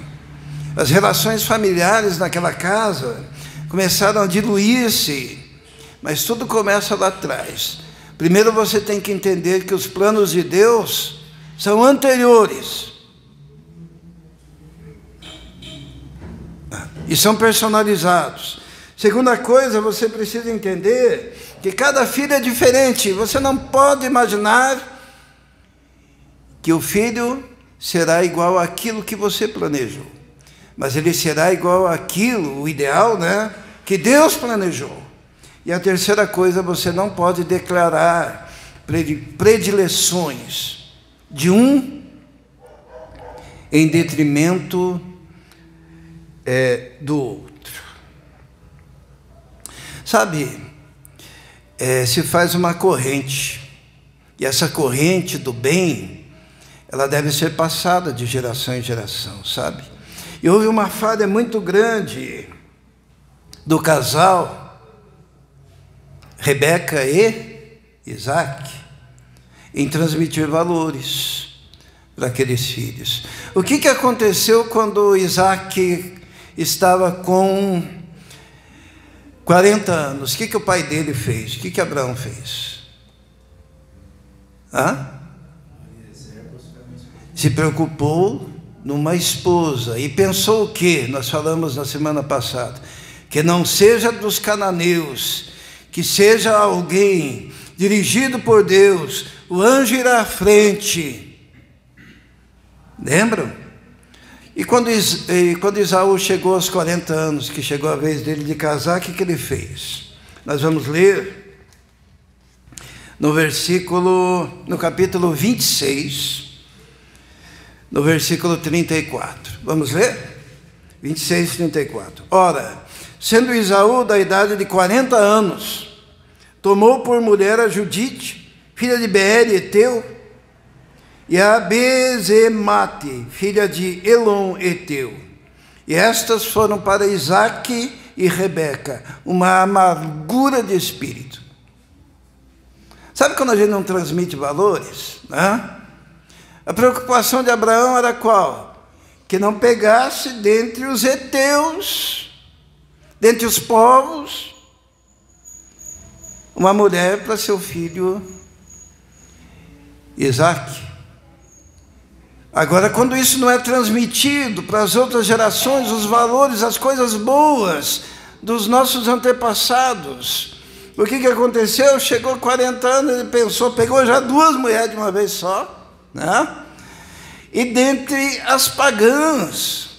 As relações familiares naquela casa começaram a diluir-se, mas tudo começa lá atrás. Primeiro você tem que entender que os planos de Deus são anteriores e são personalizados. Segunda coisa, você precisa entender que cada filho é diferente. Você não pode imaginar que o filho será igual àquilo que você planejou, mas ele será igual àquilo, o ideal, né, que Deus planejou. E a terceira coisa, você não pode declarar predileções de um em detrimento do outro. Sabe, se faz uma corrente, e essa corrente do bem, ela deve ser passada de geração em geração, sabe? E houve uma falha muito grande do casal Rebeca e Isaque em transmitir valores para aqueles filhos. O que aconteceu quando Isaque estava com 40 anos? O que o pai dele fez? O que Abraão fez? Se preocupou numa esposa e pensou o quê? Nós falamos na semana passada, que não seja dos cananeus, que seja alguém dirigido por Deus, o anjo irá à frente. Lembram? E quando Esaú chegou aos 40 anos, que chegou a vez dele de casar, o que ele fez? Nós vamos ler no capítulo 26, no versículo 34. Vamos ler? 26, 34. Ora, sendo Esaú da idade de 40 anos, tomou por mulher a Judite, filha de Beer, Eteu, e a Bezemate, filha de Elon, Eteu. E estas foram para Isaque e Rebeca uma amargura de espírito. Sabe quando a gente não transmite valores, né? A preocupação de Abraão era qual? Que não pegasse dentre os heteus, dentre os povos, uma mulher para seu filho Isaque. Agora, quando isso não é transmitido para as outras gerações, os valores, as coisas boas dos nossos antepassados, o que aconteceu? Chegou 40 anos, ele pensou, pegou já 2 mulheres de uma vez só, né? E dentre as pagãs.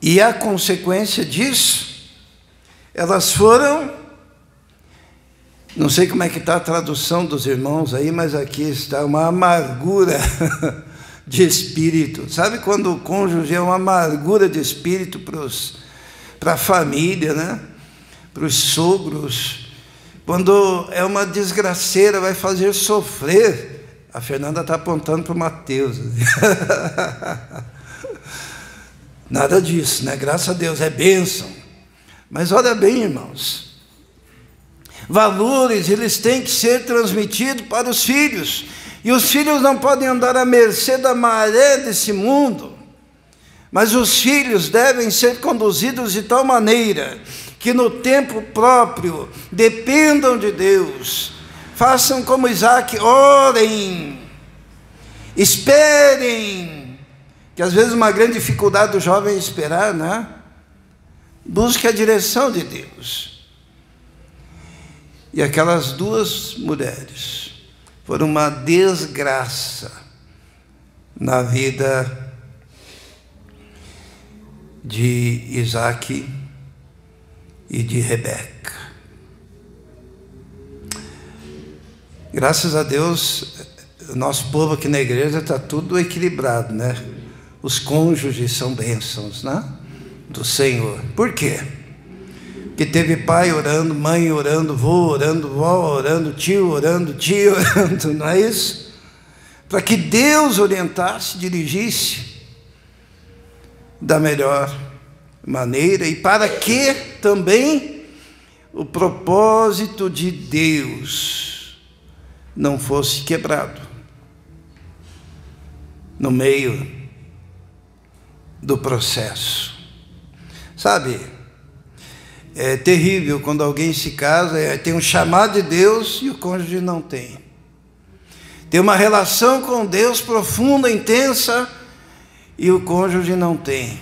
E a consequência disso, elas foram, não sei como é que está a tradução dos irmãos aí, mas aqui está uma amargura de espírito. Sabe quando o cônjuge é uma amargura de espírito para a família, né? Para os sogros, quando é uma desgraceira, vai fazer sofrer. A Fernanda está apontando para o Mateus. Nada disso, né? Graças a Deus, é bênção. Mas olha bem, irmãos, valores, eles têm que ser transmitidos para os filhos, e os filhos não podem andar à mercê da maré desse mundo, mas os filhos devem ser conduzidos de tal maneira que no tempo próprio dependam de Deus, façam como Isaque, orem, esperem, que às vezes uma grande dificuldade do jovem é esperar, né? Busque a direção de Deus. E aquelas 2 mulheres foram uma desgraça na vida de Isaque e de Rebeca. Graças a Deus, o nosso povo aqui na igreja está tudo equilibrado, né? Os cônjuges são bênçãos, né? Do Senhor. Por quê? Porque teve pai orando, mãe orando, vô orando, vó orando, tio orando, tia orando, não é isso? Para que Deus orientasse, dirigisse da melhor maneira, e para que também o propósito de Deus não fosse quebrado no meio do processo. Sabe, é terrível quando alguém se casa, tem um chamado de Deus e o cônjuge não tem. Tem uma relação com Deus profunda, intensa, e o cônjuge não tem.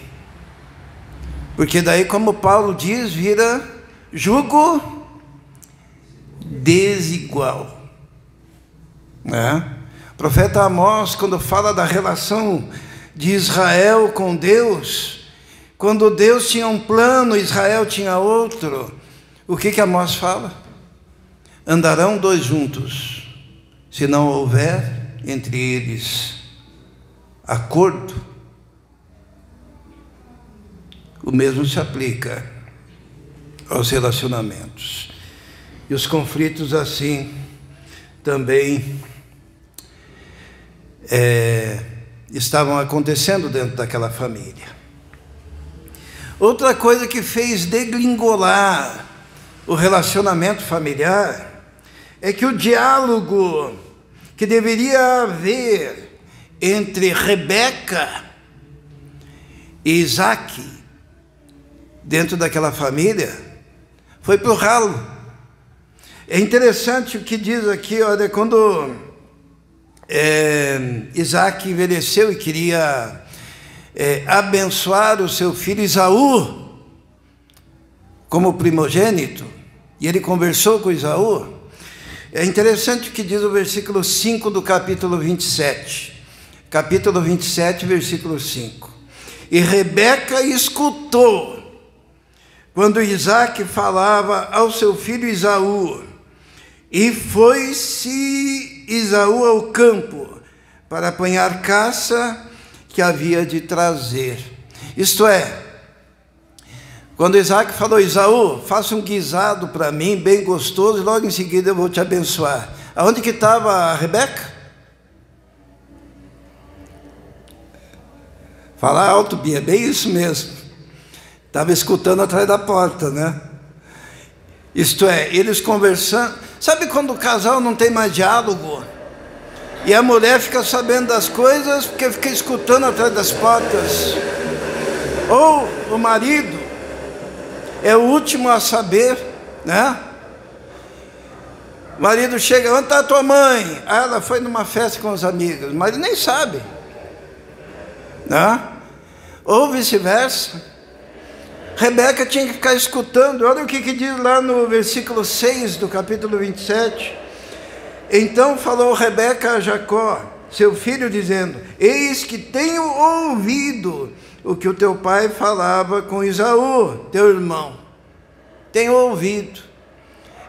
Porque daí, como Paulo diz, vira jugo desigual, né? O profeta Amós, quando fala da relação de Israel com Deus, quando Deus tinha um plano, Israel tinha outro, o que Amós fala? Andarão 2 juntos, se não houver entre eles acordo. O mesmo se aplica aos relacionamentos. E os conflitos assim também estavam acontecendo dentro daquela família. Outra coisa que fez degringolar o relacionamento familiar é que o diálogo que deveria haver entre Rebeca e Isaque dentro daquela família foi para o ralo. É interessante o que diz aqui, olha, quando Isaque envelheceu e queria abençoar o seu filho Esaú como primogênito, e ele conversou com Esaú. É interessante o que diz o versículo 5 do capítulo 27. Capítulo 27, versículo 5. E Rebeca escutou quando Isaque falava ao seu filho Esaú, e foi-se Esaú ao campo para apanhar caça que havia de trazer. Isto é, quando Isaque falou, Esaú, faça um guisado para mim, bem gostoso, e logo em seguida eu vou te abençoar. Aonde que estava a Rebeca? Fala alto, Bia, bem isso mesmo. Estava escutando atrás da porta, né? Isto é, eles conversando. Sabe quando o casal não tem mais diálogo? E a mulher fica sabendo das coisas porque fica escutando atrás das portas. Ou o marido é o último a saber, né? O marido chega, onde está a tua mãe? Ah, ela foi numa festa com os amigos. O marido nem sabe, né? Ou vice-versa. Rebeca tinha que ficar escutando. Olha o que diz lá no versículo 6 do capítulo 27. Então falou Rebeca a Jacó, seu filho, dizendo: eis que tenho ouvido o que o teu pai falava com Esaú, teu irmão. Tenho ouvido.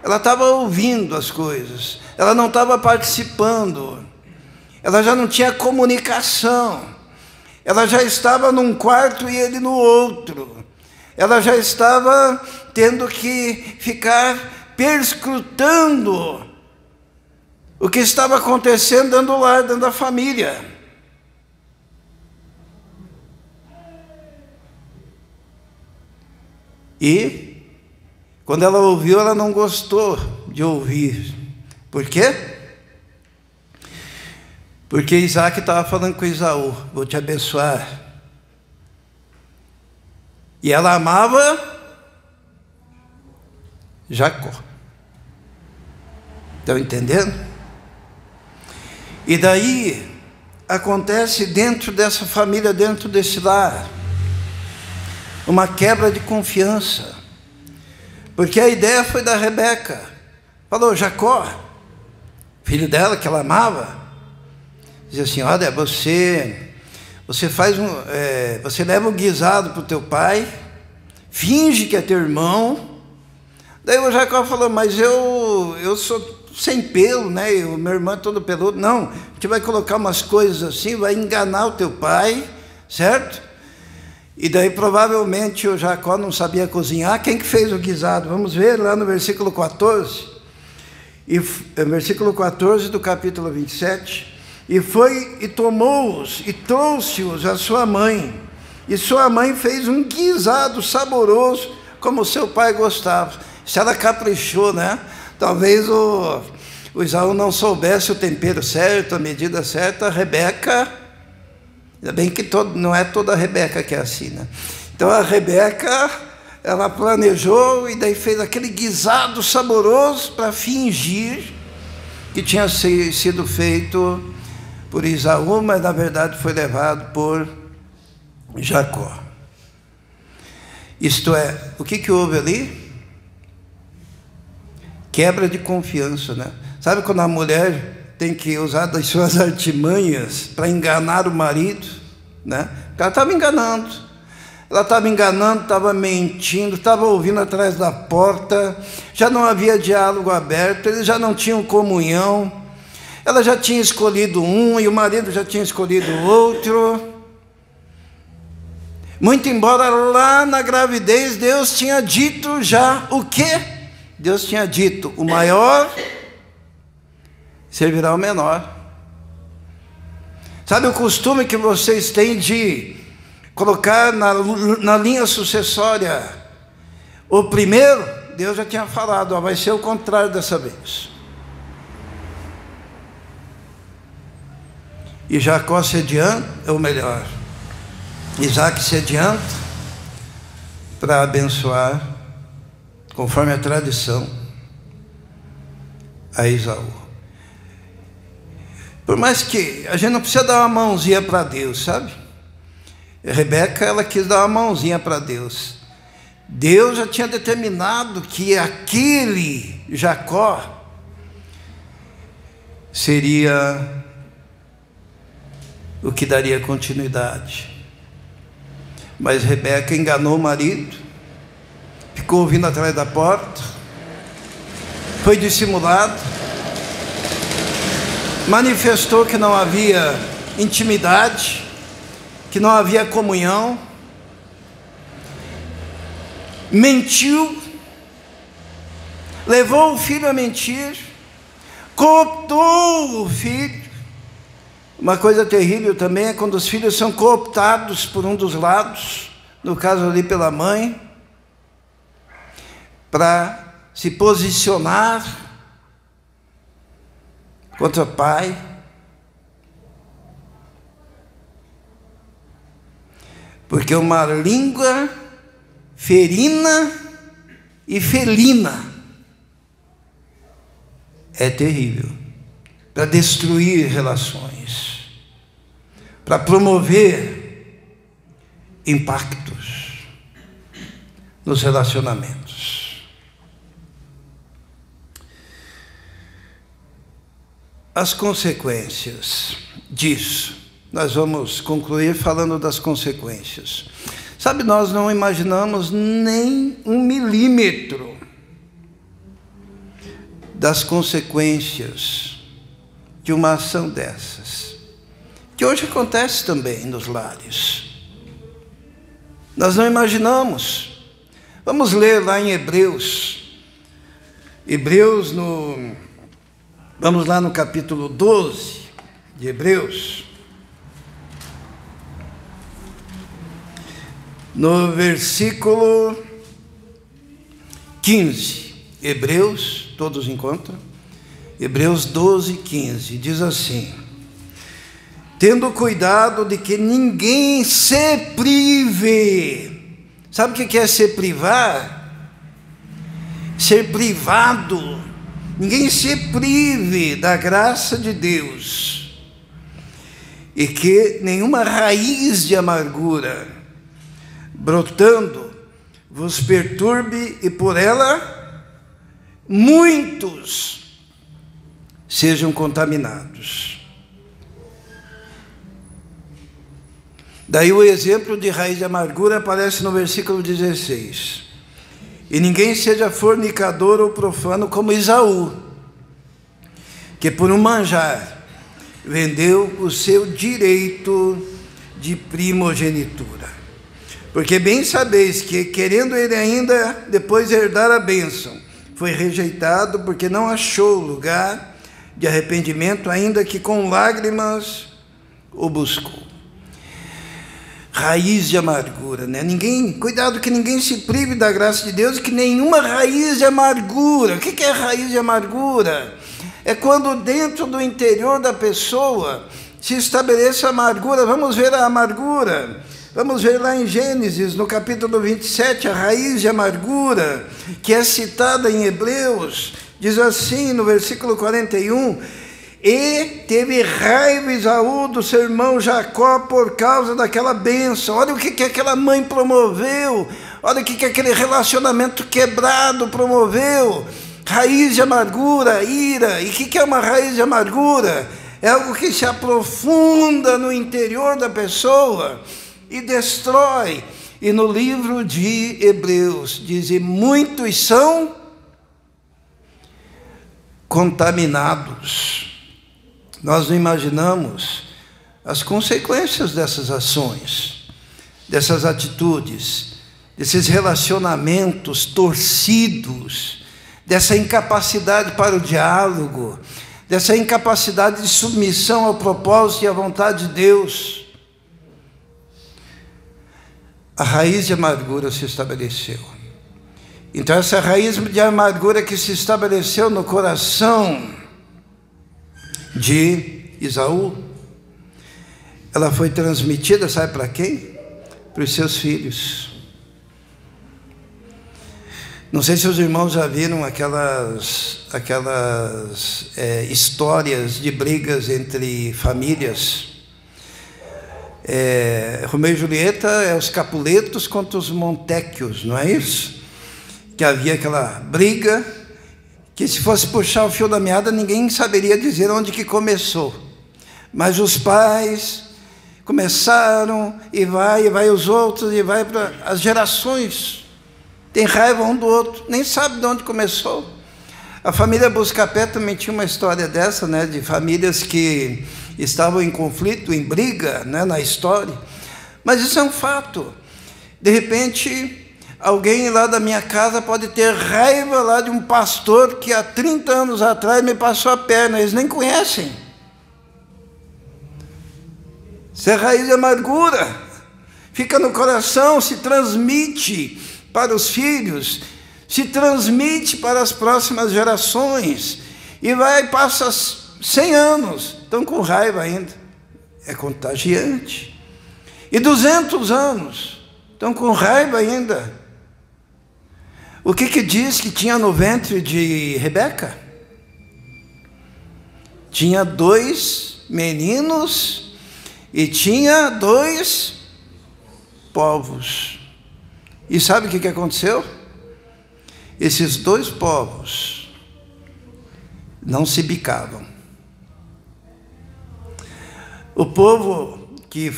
Ela estava ouvindo as coisas, ela não estava participando, ela já não tinha comunicação, ela já estava num quarto e ele no outro, ela já estava tendo que ficar perscrutando o que estava acontecendo dentro do lar, dentro da família. E quando ela ouviu, ela não gostou de ouvir. Por quê? Porque Isaac estava falando com Esaú: vou te abençoar. E ela amava Jacó. Estão entendendo? E daí acontece dentro dessa família, dentro desse lar, uma quebra de confiança. Porque a ideia foi da Rebeca. Falou: Jacó, filho dela que ela amava, dizia assim: olha, você você leva um guisado para o teu pai, finge que é teu irmão. Daí o Jacó falou: mas eu sou sem pelo, né? O meu irmão é todo peludo. Não, a gente vai colocar umas coisas assim, vai enganar o teu pai, certo? E daí provavelmente o Jacó não sabia cozinhar. Quem que fez o guisado? Vamos ver lá no versículo 14. Versículo 14 do capítulo 27. E foi e tomou-os e trouxe-os a sua mãe. E sua mãe fez um guisado saboroso, como seu pai gostava. Se ela caprichou, né? Talvez o Esaú não soubesse o tempero certo, a medida certa. A Rebeca... Ainda bem que não é toda a Rebeca que é assim, né? Então a Rebeca, ela planejou e daí fez aquele guisado saboroso para fingir que tinha sido feito por Esaú, mas na verdade foi levado por Jacó. Isto é, o que houve ali? Quebra de confiança, né? Sabe quando a mulher tem que usar das suas artimanhas para enganar o marido, né? Ela estava enganando. Ela estava enganando, estava mentindo, estava ouvindo atrás da porta, já não havia diálogo aberto, eles já não tinham comunhão, ela já tinha escolhido um e o marido já tinha escolhido outro. Muito embora lá na gravidez Deus tinha dito já o quê? Deus tinha dito: o maior servirá ao menor. Sabe o costume que vocês têm de colocar na linha sucessória o primeiro? Deus já tinha falado: ó, vai ser o contrário dessa vez. E Jacó se adianta, ou melhor, Isaac se adianta para abençoar, conforme a tradição, a Esaú. Por mais que a gente não precisa dar uma mãozinha para Deus, sabe? A Rebeca, ela quis dar uma mãozinha para Deus. Deus já tinha determinado que aquele Jacó seria o que daria continuidade. Mas Rebeca enganou o marido, ficou ouvindo atrás da porta, foi dissimulado, manifestou que não havia intimidade, que não havia comunhão, mentiu, levou o filho a mentir, cooptou o filho. Uma coisa terrível também é quando os filhos são cooptados por um dos lados, no caso ali pela mãe, para se posicionar contra o pai. Porque uma língua ferina e felina é terrível para destruir relações, para promover impactos nos relacionamentos. As consequências disso, nós vamos concluir falando das consequências. Sabe, nós não imaginamos nem 1 milímetro das consequências de uma ação dessas, que hoje acontece também nos lares. Nós não imaginamos. Vamos ler lá em Hebreus. Vamos lá no capítulo 12 de Hebreus. No versículo 15. Hebreus, todos encontram? Hebreus 12, 15. Diz assim: tendo cuidado de que ninguém se prive. Sabe o que é ser privar? Ser privado. Ninguém se prive da graça de Deus. E que nenhuma raiz de amargura brotando vos perturbe e por ela muitos sejam contaminados. Daí o exemplo de raiz de amargura aparece no versículo 16. E ninguém seja fornicador ou profano como Esaú, que por um manjar vendeu o seu direito de primogenitura. Porque bem sabeis que, querendo ele ainda depois herdar a bênção, foi rejeitado porque não achou lugar de arrependimento, ainda que com lágrimas o buscou. Raiz de amargura, né? Cuidado que ninguém se prive da graça de Deus, que nenhuma raiz de amargura. O que é raiz de amargura? É quando dentro do interior da pessoa se estabelece a amargura. Vamos ver a amargura. Vamos ver lá em Gênesis, no capítulo 27, a raiz de amargura, que é citada em Hebreus, diz assim no versículo 41, e teve raiva Esaú do seu irmão Jacó por causa daquela bênção. Olha o que aquela mãe promoveu, olha o que aquele relacionamento quebrado promoveu. Raiz de amargura, ira. E o que é uma raiz de amargura? É algo que se aprofunda no interior da pessoa e destrói. E no livro de Hebreus diz: e muitos são contaminados. Nós não imaginamos as consequências dessas ações, dessas atitudes, desses relacionamentos torcidos, dessa incapacidade para o diálogo, dessa incapacidade de submissão ao propósito e à vontade de Deus. A raiz de amargura se estabeleceu. Então essa raiz de amargura que se estabeleceu no coração de Esaú, ela foi transmitida, sabe para quem? Para os seus filhos. Não sei se os irmãos já viram aquelas histórias de brigas entre famílias. Romeu e Julieta é os Capuletos contra os Montecchios, não é isso? Que havia aquela briga, que se fosse puxar o fio da meada, ninguém saberia dizer onde que começou. Mas os pais começaram, e vai os outros, e vai para as gerações. Tem raiva um do outro, nem sabe de onde começou. A família Buscapé também tinha uma história dessa, né, de famílias que estavam em conflito, em briga, né, na história. Mas isso é um fato. De repente, alguém lá da minha casa pode ter raiva lá de um pastor que há 30 anos atrás me passou a perna. Eles nem conhecem. Isso é raiz de amargura. Fica no coração, se transmite para os filhos, se transmite para as próximas gerações. E passa 100 anos, estão com raiva ainda. É contagiante. E 200 anos, estão com raiva ainda. O que diz que tinha no ventre de Rebeca? Tinha 2 meninos e tinha 2 povos. E sabe o que aconteceu? Esses 2 povos não se bicavam. O povo que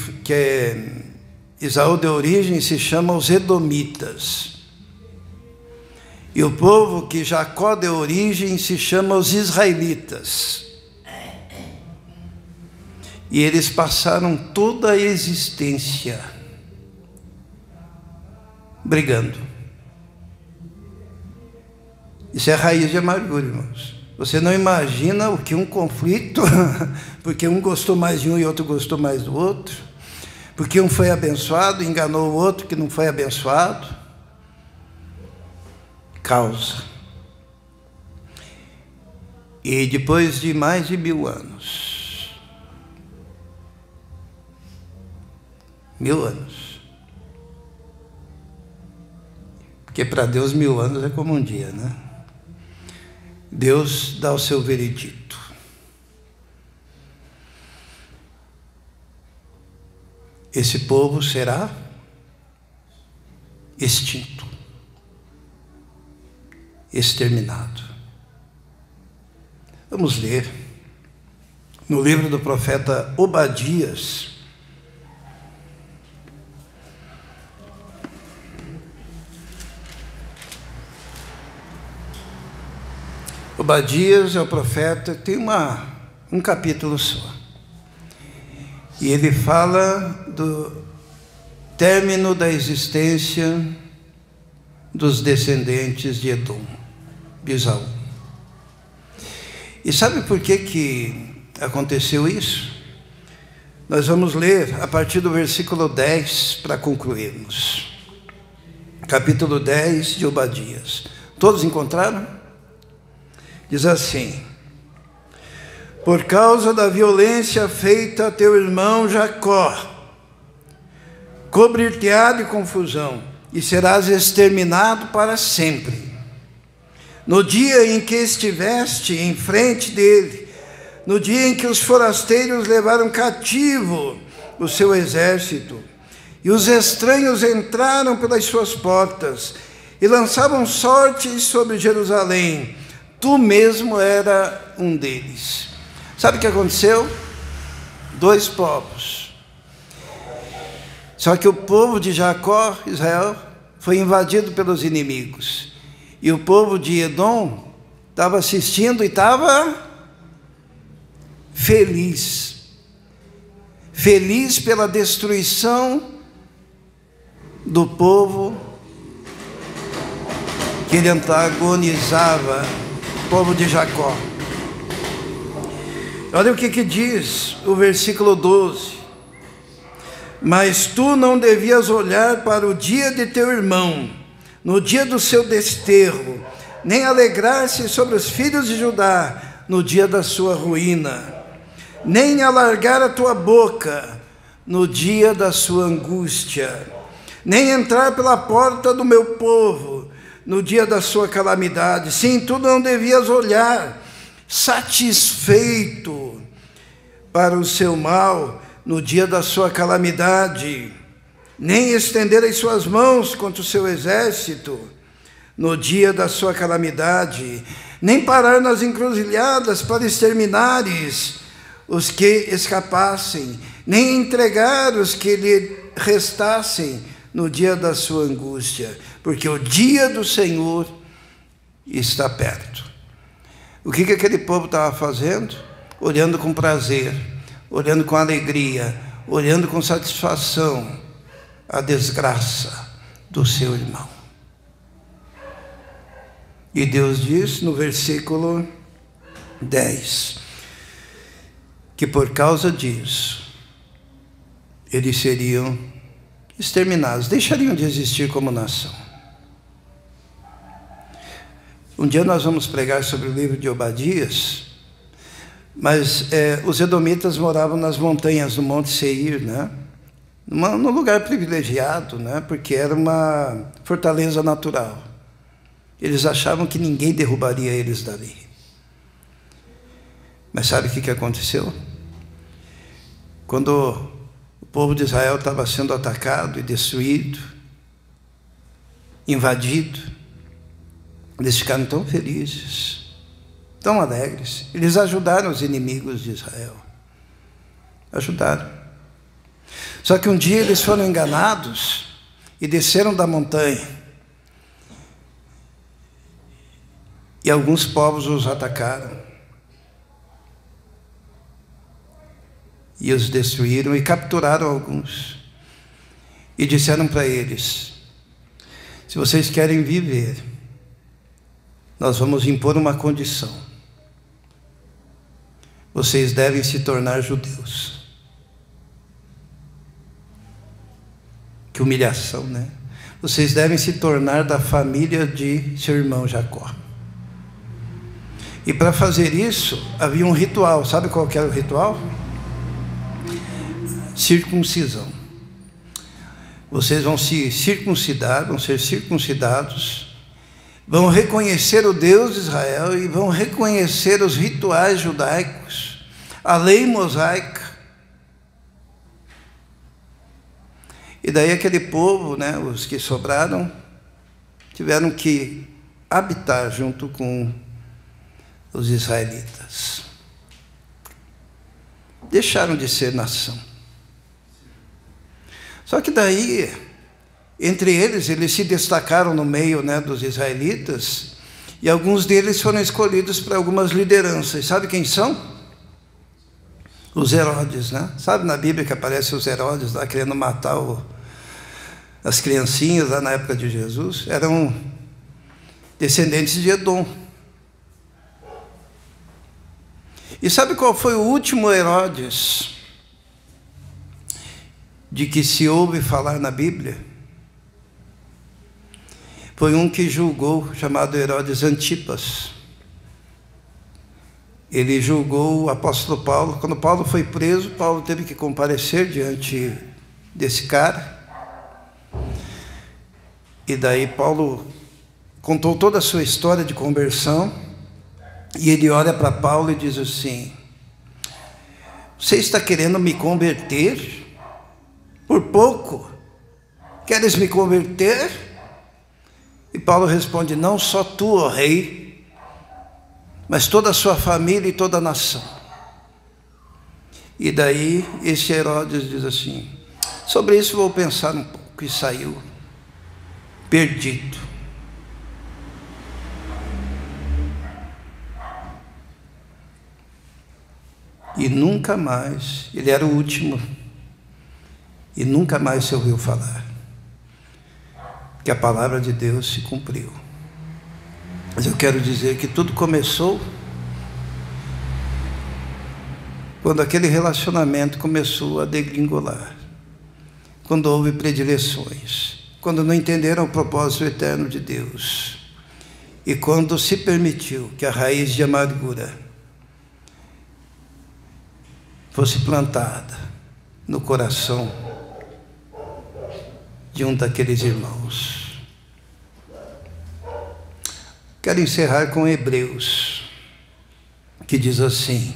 Esaú deu origem se chama os Edomitas. E o povo que Jacó deu origem se chama os Israelitas. E eles passaram toda a existência brigando. Isso é raiz de amargura, irmãos. Você não imagina o que um conflito, porque um gostou mais de um e outro gostou mais do outro, porque um foi abençoado, enganou o outro que não foi abençoado, causa. E depois de mais de 1000 anos, 1000 anos, porque para Deus 1000 anos é como um dia, né? Deus dá o seu veredito. Esse povo será extinto, exterminado. Vamos ler no livro do profeta Obadias. Obadias é o profeta, tem um capítulo só. E ele fala do término da existência dos descendentes de Edom, de Esaú. E sabe por que aconteceu isso? Nós vamos ler a partir do versículo 10 para concluirmos. Capítulo 10 de Obadias. Todos encontraram? Diz assim: por causa da violência feita a teu irmão Jacó, cobrir-te-á de confusão, e serás exterminado para sempre. No dia em que estiveste em frente dele, no dia em que os forasteiros levaram cativo o seu exército, e os estranhos entraram pelas suas portas, e lançavam sortes sobre Jerusalém, tu mesmo era um deles. Sabe o que aconteceu? 2 povos. Só que o povo de Jacó, Israel, foi invadido pelos inimigos. E o povo de Edom estava assistindo e estava feliz. Feliz pela destruição do povo que ele antagonizava, o povo de Jacó. Olha o que diz o versículo 12. Mas tu não devias olhar para o dia de teu irmão, no dia do seu desterro, nem alegrar-se sobre os filhos de Judá, no dia da sua ruína, nem alargar a tua boca, no dia da sua angústia, nem entrar pela porta do meu povo, no dia da sua calamidade. Sim, tu não devias olhar satisfeito para o seu mal no dia da sua calamidade, nem estender as suas mãos contra o seu exército no dia da sua calamidade, nem parar nas encruzilhadas para exterminares os que escapassem, nem entregar os que lhe restassem no dia da sua angústia, porque o dia do Senhor está perto. O que aquele povo estava fazendo? Olhando com prazer, olhando com alegria, olhando com satisfação a desgraça do seu irmão. E Deus diz no versículo 10, que por causa disso, eles seriam exterminados, deixariam de existir como nação. Um dia nós vamos pregar sobre o livro de Obadias, mas os edomitas moravam nas montanhas do Monte Seir, né? num lugar privilegiado, né? Porque era uma fortaleza natural. Eles achavam que ninguém derrubaria eles dali. Mas sabe o que aconteceu? Quando o povo de Israel estava sendo atacado e destruído, invadido, eles ficaram tão felizes, tão alegres. Eles ajudaram os inimigos de Israel. Ajudaram. Só que um dia eles foram enganados e desceram da montanha. E alguns povos os atacaram. E os destruíram e capturaram alguns. E disseram para eles: se vocês querem viver, nós vamos impor uma condição. Vocês devem se tornar judeus. Que humilhação, né? Vocês devem se tornar da família de seu irmão Jacó. E para fazer isso, havia um ritual. Sabe qual que era o ritual? Circuncisão. Vocês vão se circuncidar, vão ser circuncidados, vão reconhecer o Deus de Israel e vão reconhecer os rituais judaicos, a lei mosaica. E daí aquele povo, né, os que sobraram, tiveram que habitar junto com os israelitas. Deixaram de ser nação. Só que daí, entre eles se destacaram no meio, né, dos israelitas, e alguns deles foram escolhidos para algumas lideranças. Sabe quem são? Os Herodes, né? Sabe na Bíblia que aparecem os Herodes lá querendo matar as criancinhas lá na época de Jesus? Eram descendentes de Edom. E sabe qual foi o último Herodes de que se ouve falar na Bíblia? Foi um que julgou, chamado Herodes Antipas. Ele julgou o apóstolo Paulo. Quando Paulo foi preso, Paulo teve que comparecer diante desse cara. E daí Paulo contou toda a sua história de conversão. E ele olha para Paulo e diz assim: você está querendo me converter? Por pouco? Queres me converter? E Paulo responde: não só tu, ó rei, mas toda a sua família e toda a nação. E daí esse Herodes diz assim: sobre isso vou pensar um pouco. E saiu perdido. E nunca mais, ele era o último, e nunca mais se ouviu falar, que a palavra de Deus se cumpriu. Mas eu quero dizer que tudo começou quando aquele relacionamento começou a degringolar, quando houve predileções, quando não entenderam o propósito eterno de Deus, e quando se permitiu que a raiz de amargura fosse plantada no coração de um daqueles irmãos. Quero encerrar com Hebreus, que diz assim: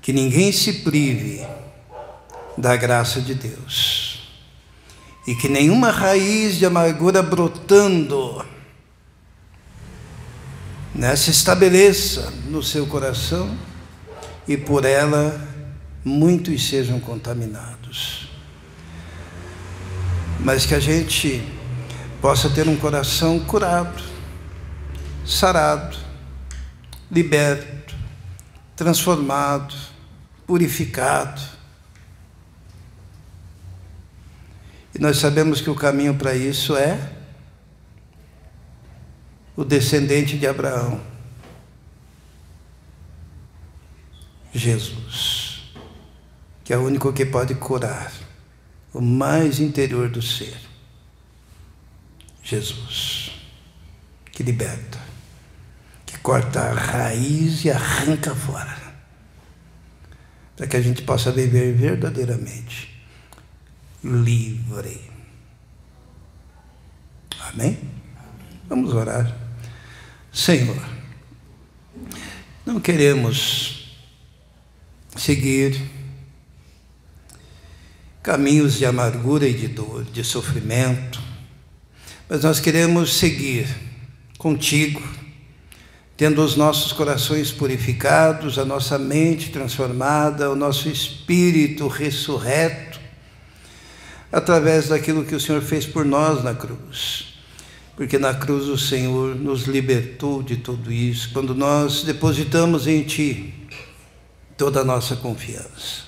que ninguém se prive da graça de Deus, e que nenhuma raiz de amargura brotando, né, se estabeleça no seu coração, e por ela muitos sejam contaminados. Mas que a gente possa ter um coração curado, sarado, liberto, transformado, purificado. E nós sabemos que o caminho para isso é o descendente de Abraão, Jesus, que é o único que pode curar o mais interior do ser. Jesus, que liberta, que corta a raiz e arranca fora, para que a gente possa viver verdadeiramente livre. Amém? Vamos orar. Senhor, não queremos seguir caminhos de amargura e de dor, de sofrimento, mas nós queremos seguir contigo, tendo os nossos corações purificados, a nossa mente transformada, o nosso espírito ressurreto, através daquilo que o Senhor fez por nós na cruz. Porque na cruz o Senhor nos libertou de tudo isso, quando nós depositamos em Ti toda a nossa confiança.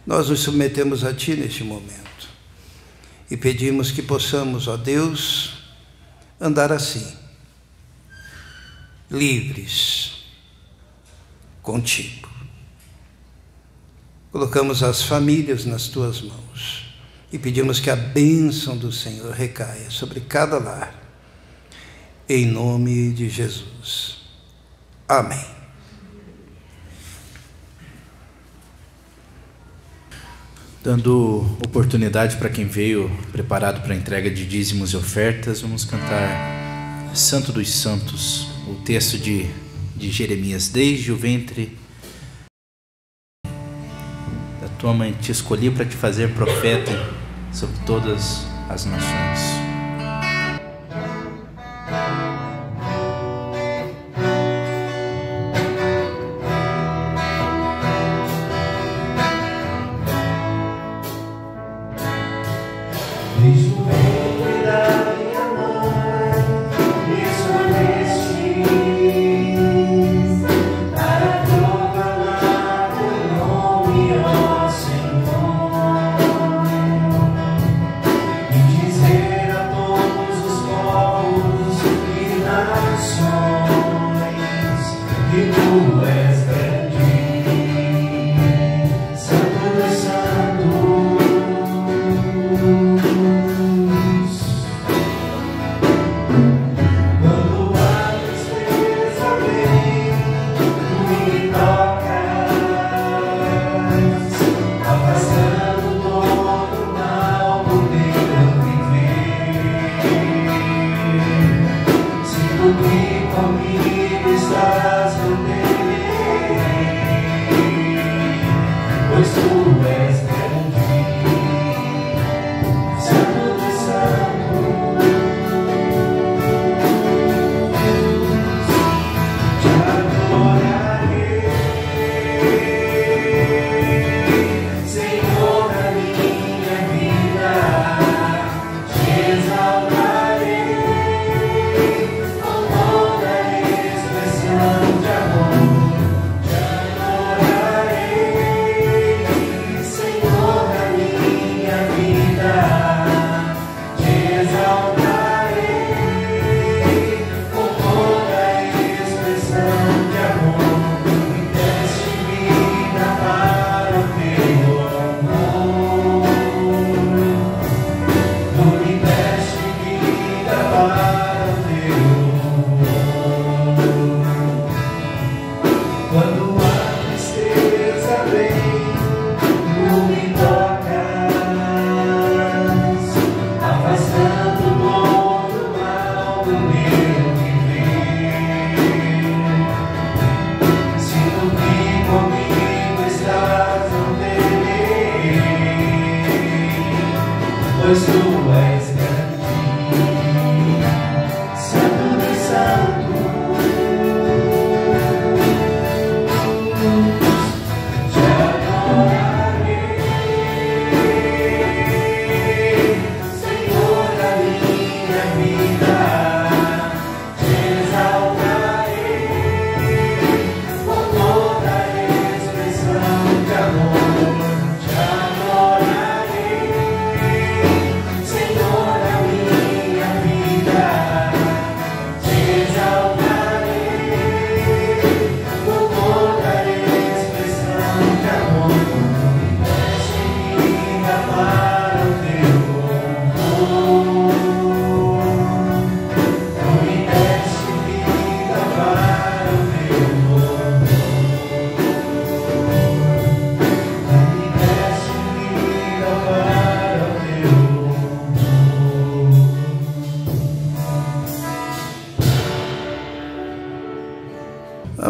Nós nos submetemos a Ti neste momento e pedimos que possamos, ó Deus, andar assim, livres contigo. Colocamos as famílias nas Tuas mãos e pedimos que a bênção do Senhor recaia sobre cada lar, em nome de Jesus. Amém. Dando oportunidade para quem veio preparado para a entrega de dízimos e ofertas, vamos cantar Santo dos Santos, o texto de Jeremias. Desde o ventre da tua mãe te escolhi para te fazer profeta sobre todas as nações. Senhor,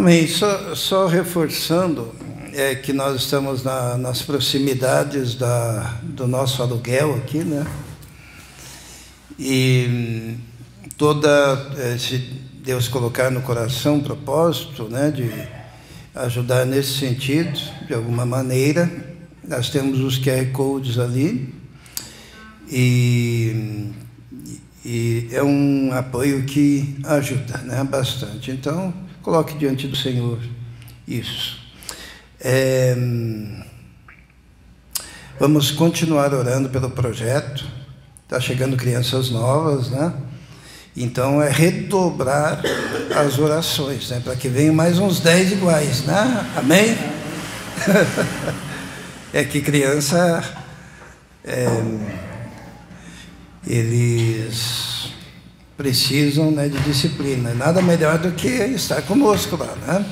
Amém. Só reforçando que nós estamos nas proximidades do nosso aluguel aqui, né? E se Deus colocar no coração um propósito, né, de ajudar nesse sentido, de alguma maneira, nós temos os QR Codes ali, e é um apoio que ajuda, né, bastante. Então, coloque diante do Senhor isso. Vamos continuar orando pelo projeto. Está chegando crianças novas, né? Então, redobrar as orações, né? Para que venham mais uns 10 iguais, né? Amém? É que criança, eles precisam, né, de disciplina. Nada melhor do que estar conosco lá, né?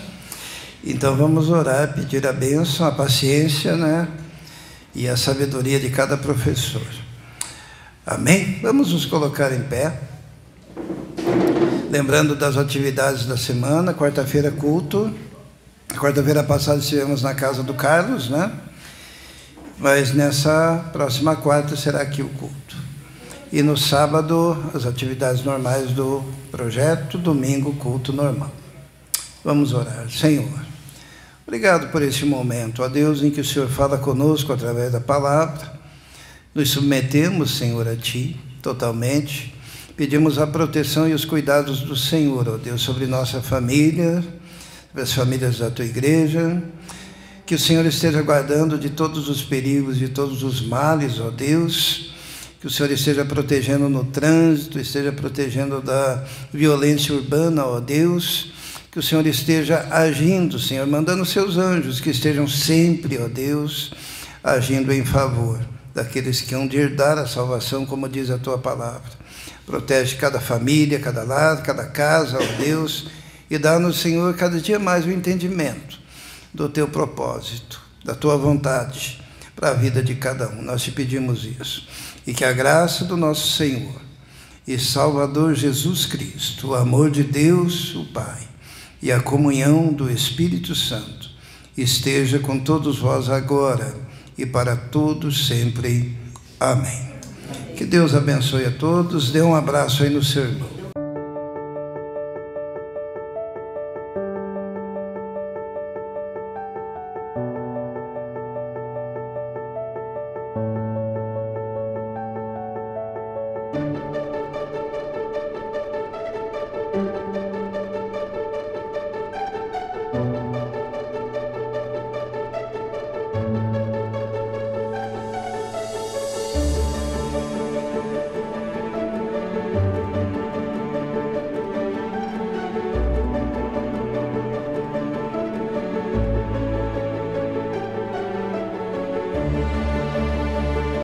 Então, vamos orar, pedir a bênção, a paciência, né? E a sabedoria de cada professor. Amém? Vamos nos colocar em pé. Lembrando das atividades da semana, quarta-feira culto. Quarta-feira passada estivemos na casa do Carlos, né? Mas nessa próxima quarta será aqui o culto. E no sábado, as atividades normais do projeto, domingo, culto normal. Vamos orar. Senhor, obrigado por esse momento, ó Deus, em que o Senhor fala conosco através da palavra. Nos submetemos, Senhor, a Ti, totalmente. Pedimos a proteção e os cuidados do Senhor, ó Deus, sobre nossa família, sobre as famílias da Tua igreja. Que o Senhor esteja guardando de todos os perigos, de todos os males, ó Deus. Que o Senhor esteja protegendo no trânsito, esteja protegendo da violência urbana, ó Deus. Que o Senhor esteja agindo, Senhor, mandando seus anjos, que estejam sempre, ó Deus, agindo em favor daqueles que hão de herdar a salvação, como diz a Tua palavra. Protege cada família, cada lar, cada casa, ó Deus, e dá-nos, Senhor, cada dia mais o entendimento do Teu propósito, da Tua vontade para a vida de cada um. Nós te pedimos isso. E que a graça do nosso Senhor e Salvador Jesus Cristo, o amor de Deus, o Pai, e a comunhão do Espírito Santo esteja com todos vós agora e para todos sempre. Amém. Que Deus abençoe a todos. Dê um abraço aí no seu irmão.